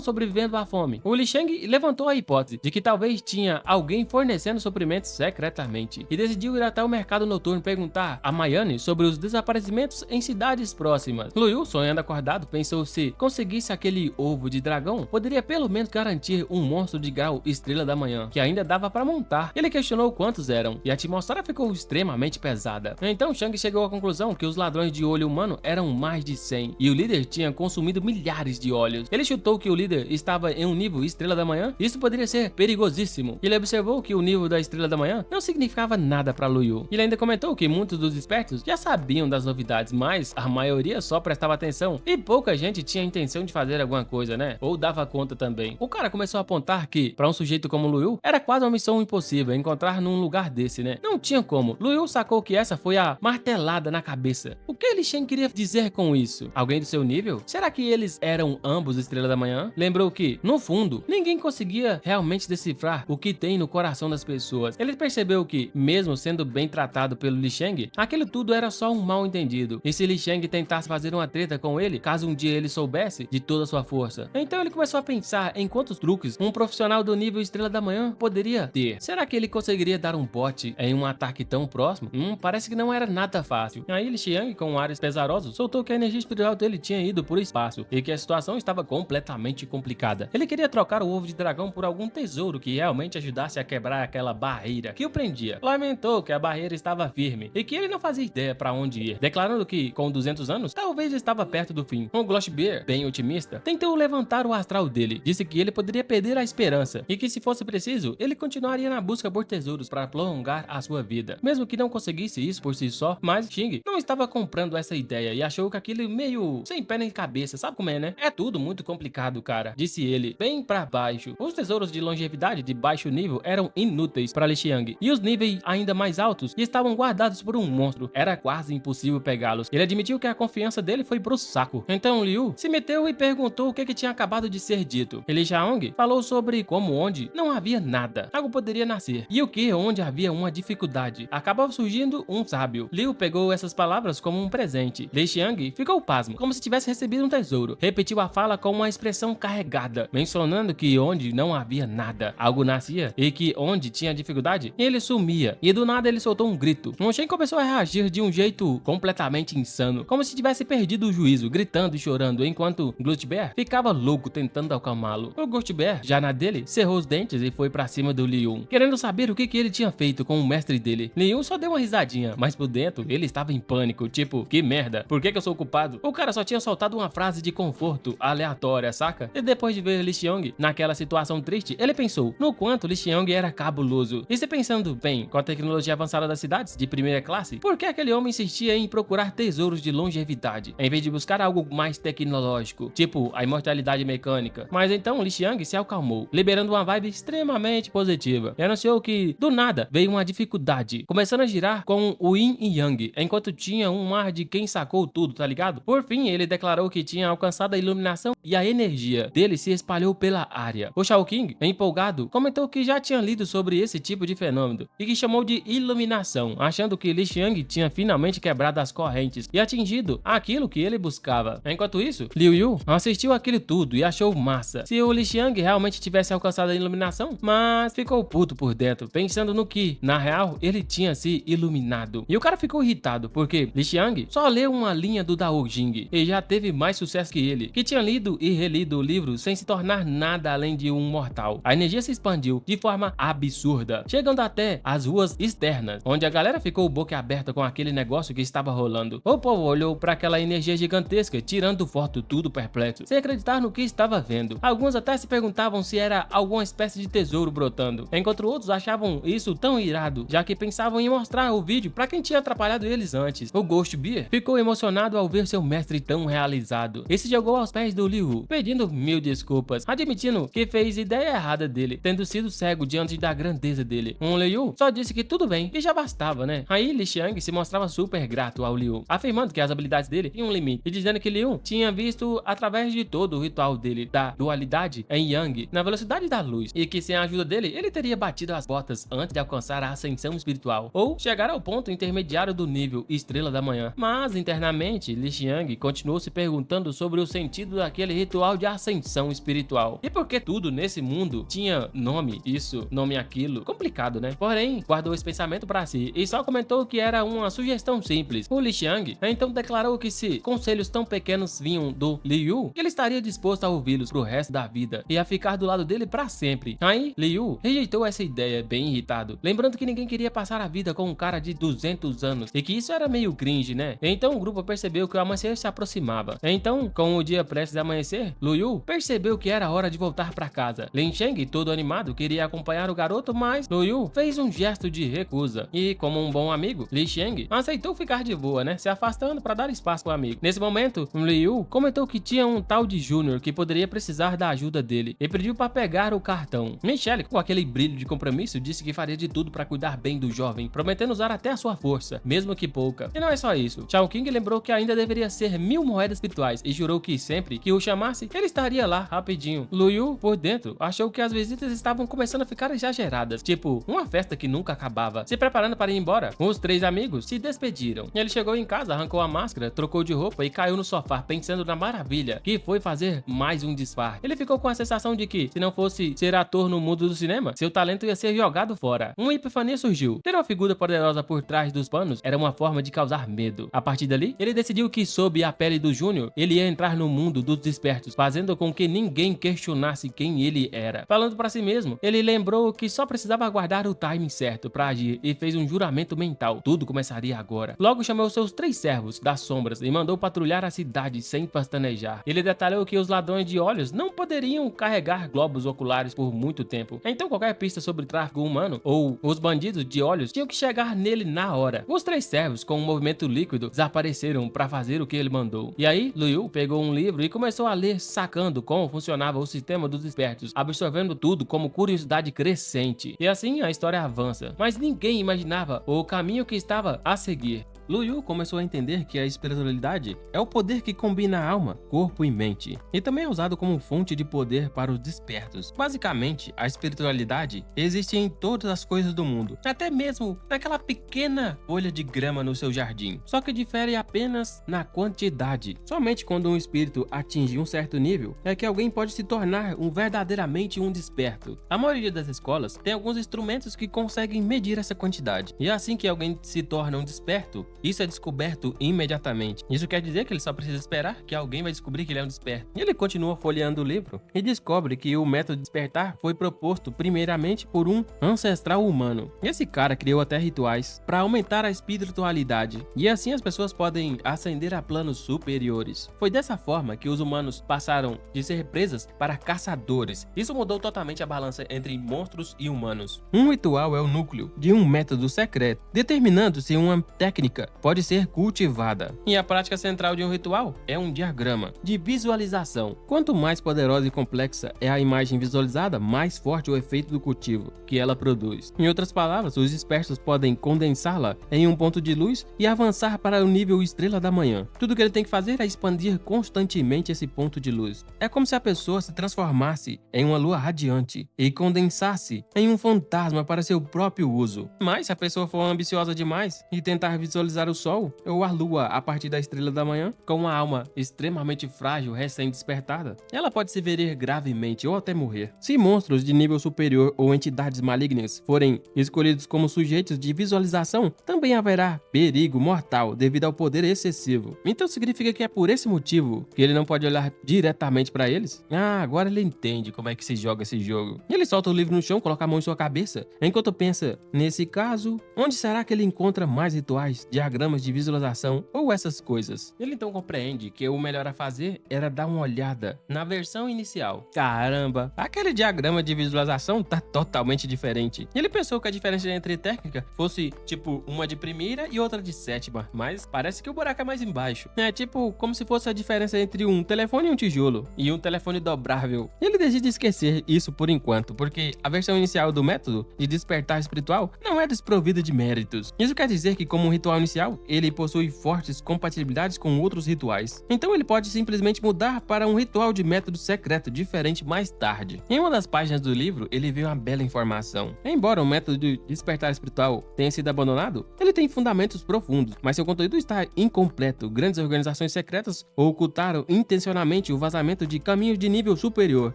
sobrevivendo à fome? O Li Shang levantou a hipótese de que talvez tinha alguém fornecendo suprimentos secretamente e decidiu ir até o mercado noturno perguntar a Mayane sobre os desaparecimentos em cidades próximas. Lu Yu, sonhando acordado, pensou se conseguisse aquele ovo de dragão, poderia pelo menos garantir um monstro de grau Estrela da Manhã, que ainda dava para montar. Ele questionou quantos eram, e a atmosfera ficou extremamente pesada. Então Shang chegou à conclusão que os ladrões de olho humano eram mais de 100, e o líder tinha consumido milhares de olhos. Ele chutou que o líder estava em um nível Estrela da Manhã, e isso poderia ser perigosíssimo. Ele observou que o nível da Estrela da Manhã não significava nada para Lu Yu. Ele ainda comentou que muitos dos espertos já sabiam das novidades, mas a maioria só prestava atenção, e pouca gente tinha intenção de fazer alguma coisa, né? Ou dava conta também. O cara começou a apontar que, para um sujeito como Lu Yu, era quase uma missão impossível encontrar num lugar desse, né? Não tinha como. Lu Yu sacou que essa foi a martelada na cabeça. O que Li Shang queria dizer com isso? Alguém do seu nível? Será que eles eram ambos Estrela da Manhã? Lembrou que, no fundo, ninguém conseguia realmente decifrar o que tem no coração das pessoas. Ele percebeu que, mesmo sendo bem tratado pelo Li Shang, aquilo tudo era só um mal entendido. E se Li Shang tentasse fazer uma treta com ele, caso um dia ele soubesse de toda a sua força? Então ele começou a pensar em quantos truques um profissional do nível Estrela da Manhã poderia ter. Será que ele conseguiria dar um bote em um ataque tão próximo? Parece que não era nada fácil. Aí Li Xiang, com ares pesarosos, soltou que a energia espiritual dele tinha ido por espaço e que a situação estava completamente complicada. Ele queria trocar o ovo de dragão por algum tesouro que realmente ajudasse a quebrar aquela barreira que o prendia. Lamentou que a barreira estava firme e que ele não fazia ideia para onde ir, declarando que, com 200 anos, talvez estava perto do fim. O Gloshbeer, bem otimista, tentou levantar o astral dele, disse que ele poderia perder a esperança e que, se fosse preciso, ele continuaria na busca por tesouros para prolongar a sua vida, mesmo que não conseguisse isso por si só. Mas Xing não estava comprando essa ideia e achou que aquilo meio sem pé nem cabeça, sabe como é, né? É tudo muito complicado, cara, disse ele, bem pra baixo. Os tesouros de longevidade de baixo nível eram inúteis para Li Xiang, e os níveis ainda mais altos estavam guardados por um monstro. Era quase impossível pegá-los. Ele admitiu que a confiança dele foi pro saco. Então Liu se meteu e perguntou o que tinha acabado de ser dito. Li Xiaong falou sobre como onde não havia nada, algo poderia nascer, e o que onde havia uma dificuldade, acabava surgindo um sábio. Liu pegou essas palavras como um presente. Li Xiang ficou pasmo, como se tivesse recebido um tesouro. Repetiu a fala com uma expressão carregada, mencionando que onde não havia nada, algo nascia, e que onde tinha dificuldade, ele sumia. E do nada ele soltou um grito. Shen começou a reagir de um jeito completamente insano, como se tivesse perdido o juízo, gritando e chorando, enquanto Glutbear ficava louco tentando acalmá-lo. O Glutbear, já na dele, cerrou os dentes e foi pra cima do Liu, querendo saber o que ele tinha feito com o mestre dele. Liu só deu uma risadinha, mas por dentro ele estava em pânico, tipo, que merda, por que eu sou o culpado? O cara só tinha soltado uma frase de conforto aleatória, saca? E depois de ver Li Xiong naquela situação triste, ele pensou no quanto Li Xiong era cabuloso. E se pensando bem, com a tecnologia avançada das cidades de primeira classe, por que aquele homem insistia em procurar tesouros de longevidade, em vez de buscar algo mais tecnológico, tipo a imortalidade mecânica? Mas então Li Xiang se acalmou, liberando uma vibe extremamente positiva, e anunciou que, do nada, veio uma dificuldade, começando a girar com o Yin e Yang, enquanto tinha um ar de quem sacou tudo, tá ligado? Por fim, ele declarou que tinha alcançado a iluminação e a energia dele se espalhou pela área. O Shao King, empolgado, comentou que já tinha lido sobre esse tipo de fenômeno e que chamou de iluminação. satisfação, achando que Li Xiang tinha finalmente quebrado as correntes e atingido aquilo que ele buscava. Enquanto isso, Liu Yu assistiu aquilo tudo e achou massa se o Li Xiang realmente tivesse alcançado a iluminação, mas ficou puto por dentro, pensando no que, na real, ele tinha se iluminado. E o cara ficou irritado, porque Li Xiang só leu uma linha do Dao Jing e já teve mais sucesso que ele, que tinha lido e relido o livro sem se tornar nada além de um mortal. A energia se expandiu de forma absurda, chegando até as ruas externas, onde a galera ficou boca aberta com aquele negócio que estava rolando. O povo olhou para aquela energia gigantesca, tirando foto, tudo perplexo, sem acreditar no que estava vendo. Alguns até se perguntavam se era alguma espécie de tesouro brotando, enquanto outros achavam isso tão irado, já que pensavam em mostrar o vídeo para quem tinha atrapalhado eles antes. O Ghost Bear ficou emocionado ao ver seu mestre tão realizado e se jogou aos pés do Liu, pedindo mil desculpas, admitindo que fez ideia errada dele, tendo sido cego diante da grandeza dele. Liu só disse que tudo bem, que já bastava, né? Aí Li Xiang se mostrava super grato ao Liu, afirmando que as habilidades dele tinham um limite e dizendo que Liu tinha visto através de todo o ritual dele da dualidade em Yang na velocidade da luz e que sem a ajuda dele ele teria batido as botas antes de alcançar a ascensão espiritual ou chegar ao ponto intermediário do nível Estrela da Manhã. Mas internamente Li Xiang continuou se perguntando sobre o sentido daquele ritual de ascensão espiritual e por que tudo nesse mundo tinha nome isso, nome aquilo. Complicado, né? Porém, guardou esse pensamento para si e só comentou que era uma sugestão simples. O Li Xiang então declarou que se conselhos tão pequenos vinham do Liu, ele estaria disposto a ouvi-los pro resto da vida e a ficar do lado dele para sempre. Aí, Liu rejeitou essa ideia bem irritado, lembrando que ninguém queria passar a vida com um cara de 200 anos e que isso era meio cringe, né? Então o grupo percebeu que o amanhecer se aproximava. Então, com o dia prestes a amanhecer, Liu percebeu que era hora de voltar para casa. Lin Sheng, todo animado, queria acompanhar o garoto, mas Liu fez um gesto de recusa e, como um bom amigo, Li Xiang aceitou ficar de boa, né? Se afastando para dar espaço pro amigo. Nesse momento, Liu comentou que tinha um tal de Júnior que poderia precisar da ajuda dele e pediu para pegar o cartão. Michelle, com aquele brilho de compromisso, disse que faria de tudo para cuidar bem do jovem, prometendo usar até a sua força, mesmo que pouca. E não é só isso. Shao King lembrou que ainda deveria ser 1000 moedas espirituais e jurou que sempre que o chamasse, ele estaria lá rapidinho. Liu, por dentro, achou que as visitas estavam começando a ficar exageradas, tipo uma festa que nunca acabava. Se preparando para ir embora, os três amigos se despediram. Ele chegou em casa, arrancou a máscara, trocou de roupa e caiu no sofá, pensando na maravilha que foi fazer mais um disfarce. Ele ficou com a sensação de que, se não fosse ser ator no mundo do cinema, seu talento ia ser jogado fora. Uma epifania surgiu. Ter uma figura poderosa por trás dos panos era uma forma de causar medo. A partir dali, ele decidiu que, sob a pele do Júnior, ele ia entrar no mundo dos despertos, fazendo com que ninguém questionasse quem ele era. Falando para si mesmo, ele lembrou que só precisava aguardar o timing certo para agir e fez um juramento mental. Tudo começaria agora. Logo chamou seus 3 servos das sombras e mandou patrulhar a cidade sem pestanejar. Ele detalhou que os ladrões de olhos não poderiam carregar globos oculares por muito tempo. Então qualquer pista sobre tráfico humano ou os bandidos de olhos tinham que chegar nele na hora. Os 3 servos, com um movimento líquido, desapareceram para fazer o que ele mandou. E aí, Liu pegou um livro e começou a ler, sacando como funcionava o sistema dos espertos, absorvendo tudo como curiosidade crescente. E assim a história avança. Mas ninguém imaginava o caminho que estava a seguir. Liu começou a entender que a espiritualidade é o poder que combina alma, corpo e mente, e também é usado como fonte de poder para os despertos. Basicamente, a espiritualidade existe em todas as coisas do mundo, até mesmo naquela pequena folha de grama no seu jardim, só que difere apenas na quantidade. Somente quando um espírito atinge um certo nível é que alguém pode se tornar verdadeiramente um desperto. A maioria das escolas tem alguns instrumentos que conseguem medir essa quantidade, e assim que alguém se torna um desperto, isso é descoberto imediatamente. Isso quer dizer que ele só precisa esperar que alguém vai descobrir que ele é um desperto. E ele continua folheando o livro e descobre que o método de despertar foi proposto primeiramente por um ancestral humano. Esse cara criou até rituais para aumentar a espiritualidade, e assim as pessoas podem ascender a planos superiores. Foi dessa forma que os humanos passaram de ser presas para caçadores. Isso mudou totalmente a balança entre monstros e humanos. Um ritual é o núcleo de um método secreto, determinando se uma técnica técnica pode ser cultivada. E a prática central de um ritual é um diagrama de visualização. Quanto mais poderosa e complexa é a imagem visualizada, mais forte o efeito do cultivo que ela produz. Em outras palavras, os dispersos podem condensá-la em um ponto de luz e avançar para o nível estrela da manhã. Tudo que ele tem que fazer é expandir constantemente esse ponto de luz. É como se a pessoa se transformasse em uma lua radiante e condensasse em um fantasma para seu próprio uso. Mas se a pessoa for ambiciosa demais e tentar visualizar o sol ou a lua a partir da estrela da manhã, com uma alma extremamente frágil, recém-despertada, ela pode se ferir gravemente ou até morrer. Se monstros de nível superior ou entidades malignas forem escolhidos como sujeitos de visualização, também haverá perigo mortal devido ao poder excessivo. Então significa que é por esse motivo que ele não pode olhar diretamente para eles? Ah, agora ele entende como é que se joga esse jogo. Ele solta o livro no chão, coloca a mão em sua cabeça, enquanto pensa, nesse caso, onde será que ele encontra mais rituais, diagramas de visualização ou essas coisas? Ele então compreende que o melhor a fazer era dar uma olhada na versão inicial. Caramba, aquele diagrama de visualização tá totalmente diferente. Ele pensou que a diferença entre técnica fosse tipo uma de primeira e outra de sétima, mas parece que o buraco é mais embaixo. É tipo como se fosse a diferença entre um telefone e um tijolo e um telefone dobrável. Ele decide esquecer isso por enquanto, porque a versão inicial do método de despertar espiritual não é desprovida de méritos. Isso quer dizer que, como um ritual inicial, ele possui fortes compatibilidades com outros rituais. Então ele pode simplesmente mudar para um ritual de método secreto diferente mais tarde. Em uma das páginas do livro, ele vê uma bela informação. Embora o método de despertar espiritual tenha sido abandonado, ele tem fundamentos profundos, mas seu conteúdo está incompleto. Grandes organizações secretas ocultaram intencionalmente o vazamento de caminhos de nível superior,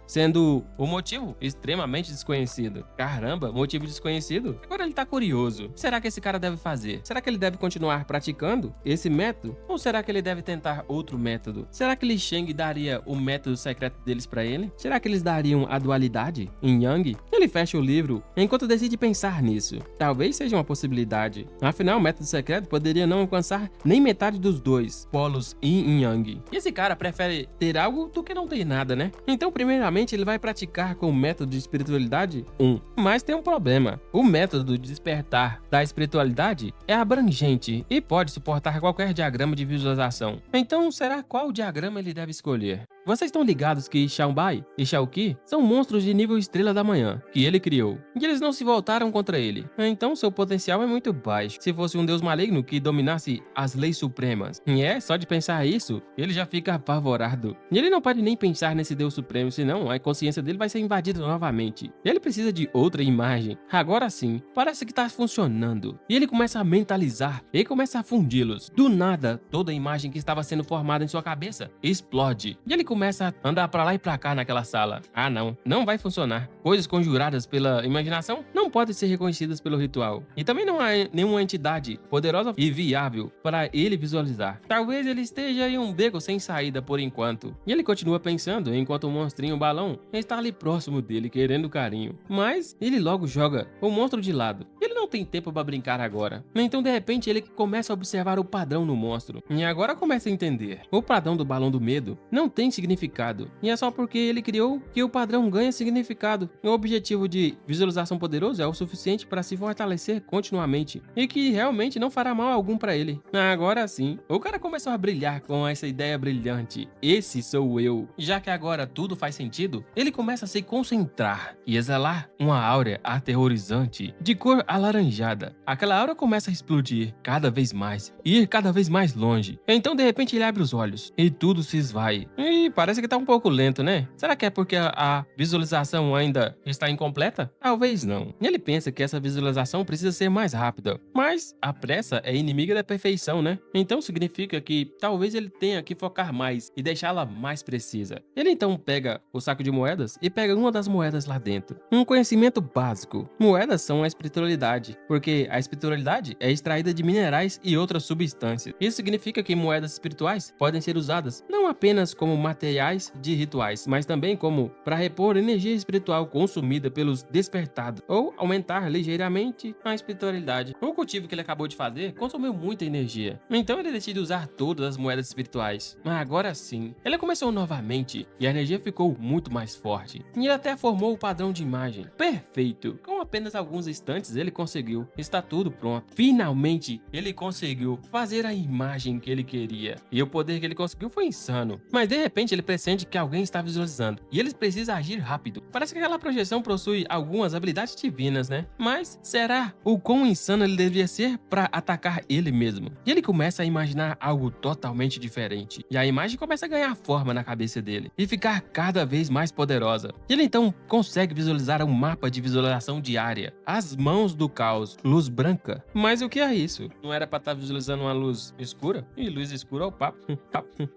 sendo o motivo extremamente desconhecido. Caramba, motivo desconhecido? Agora ele tá curioso. Será que esse cara deve fazer? Será que ele deve continuar praticando esse método? Ou será que ele deve tentar outro método? Será que Li Shang daria o método secreto deles pra ele? Será que eles dariam a dualidade em Yang? Ele fecha o livro enquanto decide pensar nisso. Talvez seja uma possibilidade. Afinal, o método secreto poderia não alcançar nem metade dos dois polos Yin e Yang. E esse cara prefere ter algo do que não ter nada, né? Então, primeiramente, ele vai praticar com o método de espiritualidade 1. Mas tem um problema. O método de despertar da espiritualidade é abrangente e pode suportar qualquer diagrama de visualização. Então, será qual diagrama ele deve escolher? Vocês estão ligados que Xiaobai e Xiaoqi são monstros de nível estrela da manhã, que ele criou, e eles não se voltaram contra ele. Então seu potencial é muito baixo. Se fosse um deus maligno que dominasse as leis supremas. E só de pensar isso, ele já fica apavorado. E ele não pode nem pensar nesse deus supremo, senão a consciência dele vai ser invadida novamente. Ele precisa de outra imagem. Agora sim, parece que está funcionando. E ele começa a mentalizar e começa a fundi-los. Do nada, toda a imagem que estava sendo formada em sua cabeça explode. E ele começa a andar pra lá e pra cá naquela sala. Ah não vai funcionar. Coisas conjuradas pela imaginação não podem ser reconhecidas pelo ritual. E também não há nenhuma entidade poderosa e viável para ele visualizar. Talvez ele esteja em um beco sem saída por enquanto. E ele continua pensando enquanto o monstrinho balão está ali próximo dele querendo carinho. Mas ele logo joga o monstro de lado. Ele não tem tempo para brincar agora. Então de repente ele começa a observar o padrão no monstro. E agora começa a entender. O padrão do balão do medo não tem significado. E é só porque ele criou que o padrão ganha significado. O objetivo de visualização poderoso é o suficiente para se fortalecer continuamente. E que realmente não fará mal algum para ele. Agora sim, o cara começou a brilhar com essa ideia brilhante. Esse sou eu. Já que agora tudo faz sentido, ele começa a se concentrar e exalar uma áurea aterrorizante de cor alaranjada. Aquela áurea começa a explodir cada vez mais e ir cada vez mais longe. Então de repente ele abre os olhos e tudo se esvai. E parece que tá um pouco lento, né? Será que é porque a visualização ainda está incompleta? Talvez não. Ele pensa que essa visualização precisa ser mais rápida. Mas a pressa é inimiga da perfeição, né? Então significa que talvez ele tenha que focar mais e deixá-la mais precisa. Ele então pega o saco de moedas e pega uma das moedas lá dentro. Um conhecimento básico. Moedas são a espiritualidade, porque a espiritualidade é extraída de minerais e outras substâncias. Isso significa que moedas espirituais podem ser usadas não apenas como material materiais de rituais, mas também como para repor energia espiritual consumida pelos despertados ou aumentar ligeiramente a espiritualidade. O cultivo que ele acabou de fazer consumiu muita energia, então ele decide usar todas as moedas espirituais. Mas agora sim, ele começou novamente e a energia ficou muito mais forte. E ele até formou o padrão de imagem perfeito. Com apenas alguns instantes ele conseguiu. Está tudo pronto. Finalmente ele conseguiu fazer a imagem que ele queria. E o poder que ele conseguiu foi insano. Mas de repente ele pressente que alguém está visualizando e ele precisa agir rápido. Parece que aquela projeção possui algumas habilidades divinas, né? Mas será o quão insano ele deveria ser para atacar ele mesmo? E ele começa a imaginar algo totalmente diferente. E a imagem começa a ganhar forma na cabeça dele e ficar cada vez mais poderosa. Ele então consegue visualizar um mapa de visualização diária. As mãos do caos, luz branca. Mas o que é isso? Não era para estar visualizando uma luz escura? E luz escura é o papo.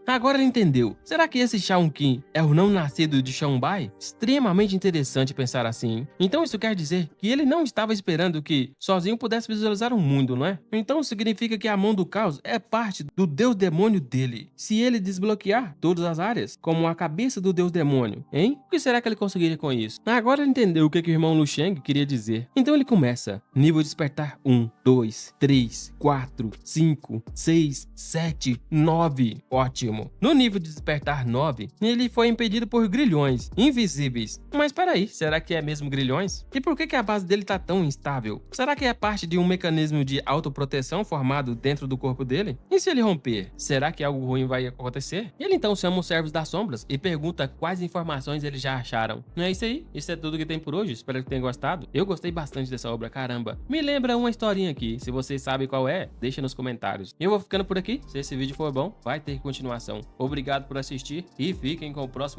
Agora ele entendeu. Será que esse Shao Kahn é o não nascido de Xiangbai? Extremamente interessante pensar assim. Então isso quer dizer que ele não estava esperando que sozinho pudesse visualizar um mundo, não é? Então significa que a mão do caos é parte do deus demônio dele. Se ele desbloquear todas as áreas, como a cabeça do deus demônio, hein? O que será que ele conseguiria com isso? Agora ele entendeu o que o irmão Lu Sheng queria dizer. Então ele começa. Nível despertar 1, 2, 3, 4, 5, 6, 7, 9. Ótimo. No nível de despertar 9, ele foi impedido por grilhões invisíveis. Mas peraí, será que é mesmo grilhões? E por que a base dele tá tão instável? Será que é parte de um mecanismo de autoproteção formado dentro do corpo dele? E se ele romper, será que algo ruim vai acontecer? Ele então chama os servos das sombras e pergunta quais informações eles já acharam. Não é isso aí? Isso é tudo que tem por hoje. Espero que tenham gostado. Eu gostei bastante dessa obra, caramba. Me lembra uma historinha aqui. Se vocês sabem qual é, deixa nos comentários. Eu vou ficando por aqui. Se esse vídeo for bom, vai ter continuação. Obrigado por assistir e fiquem com o próximo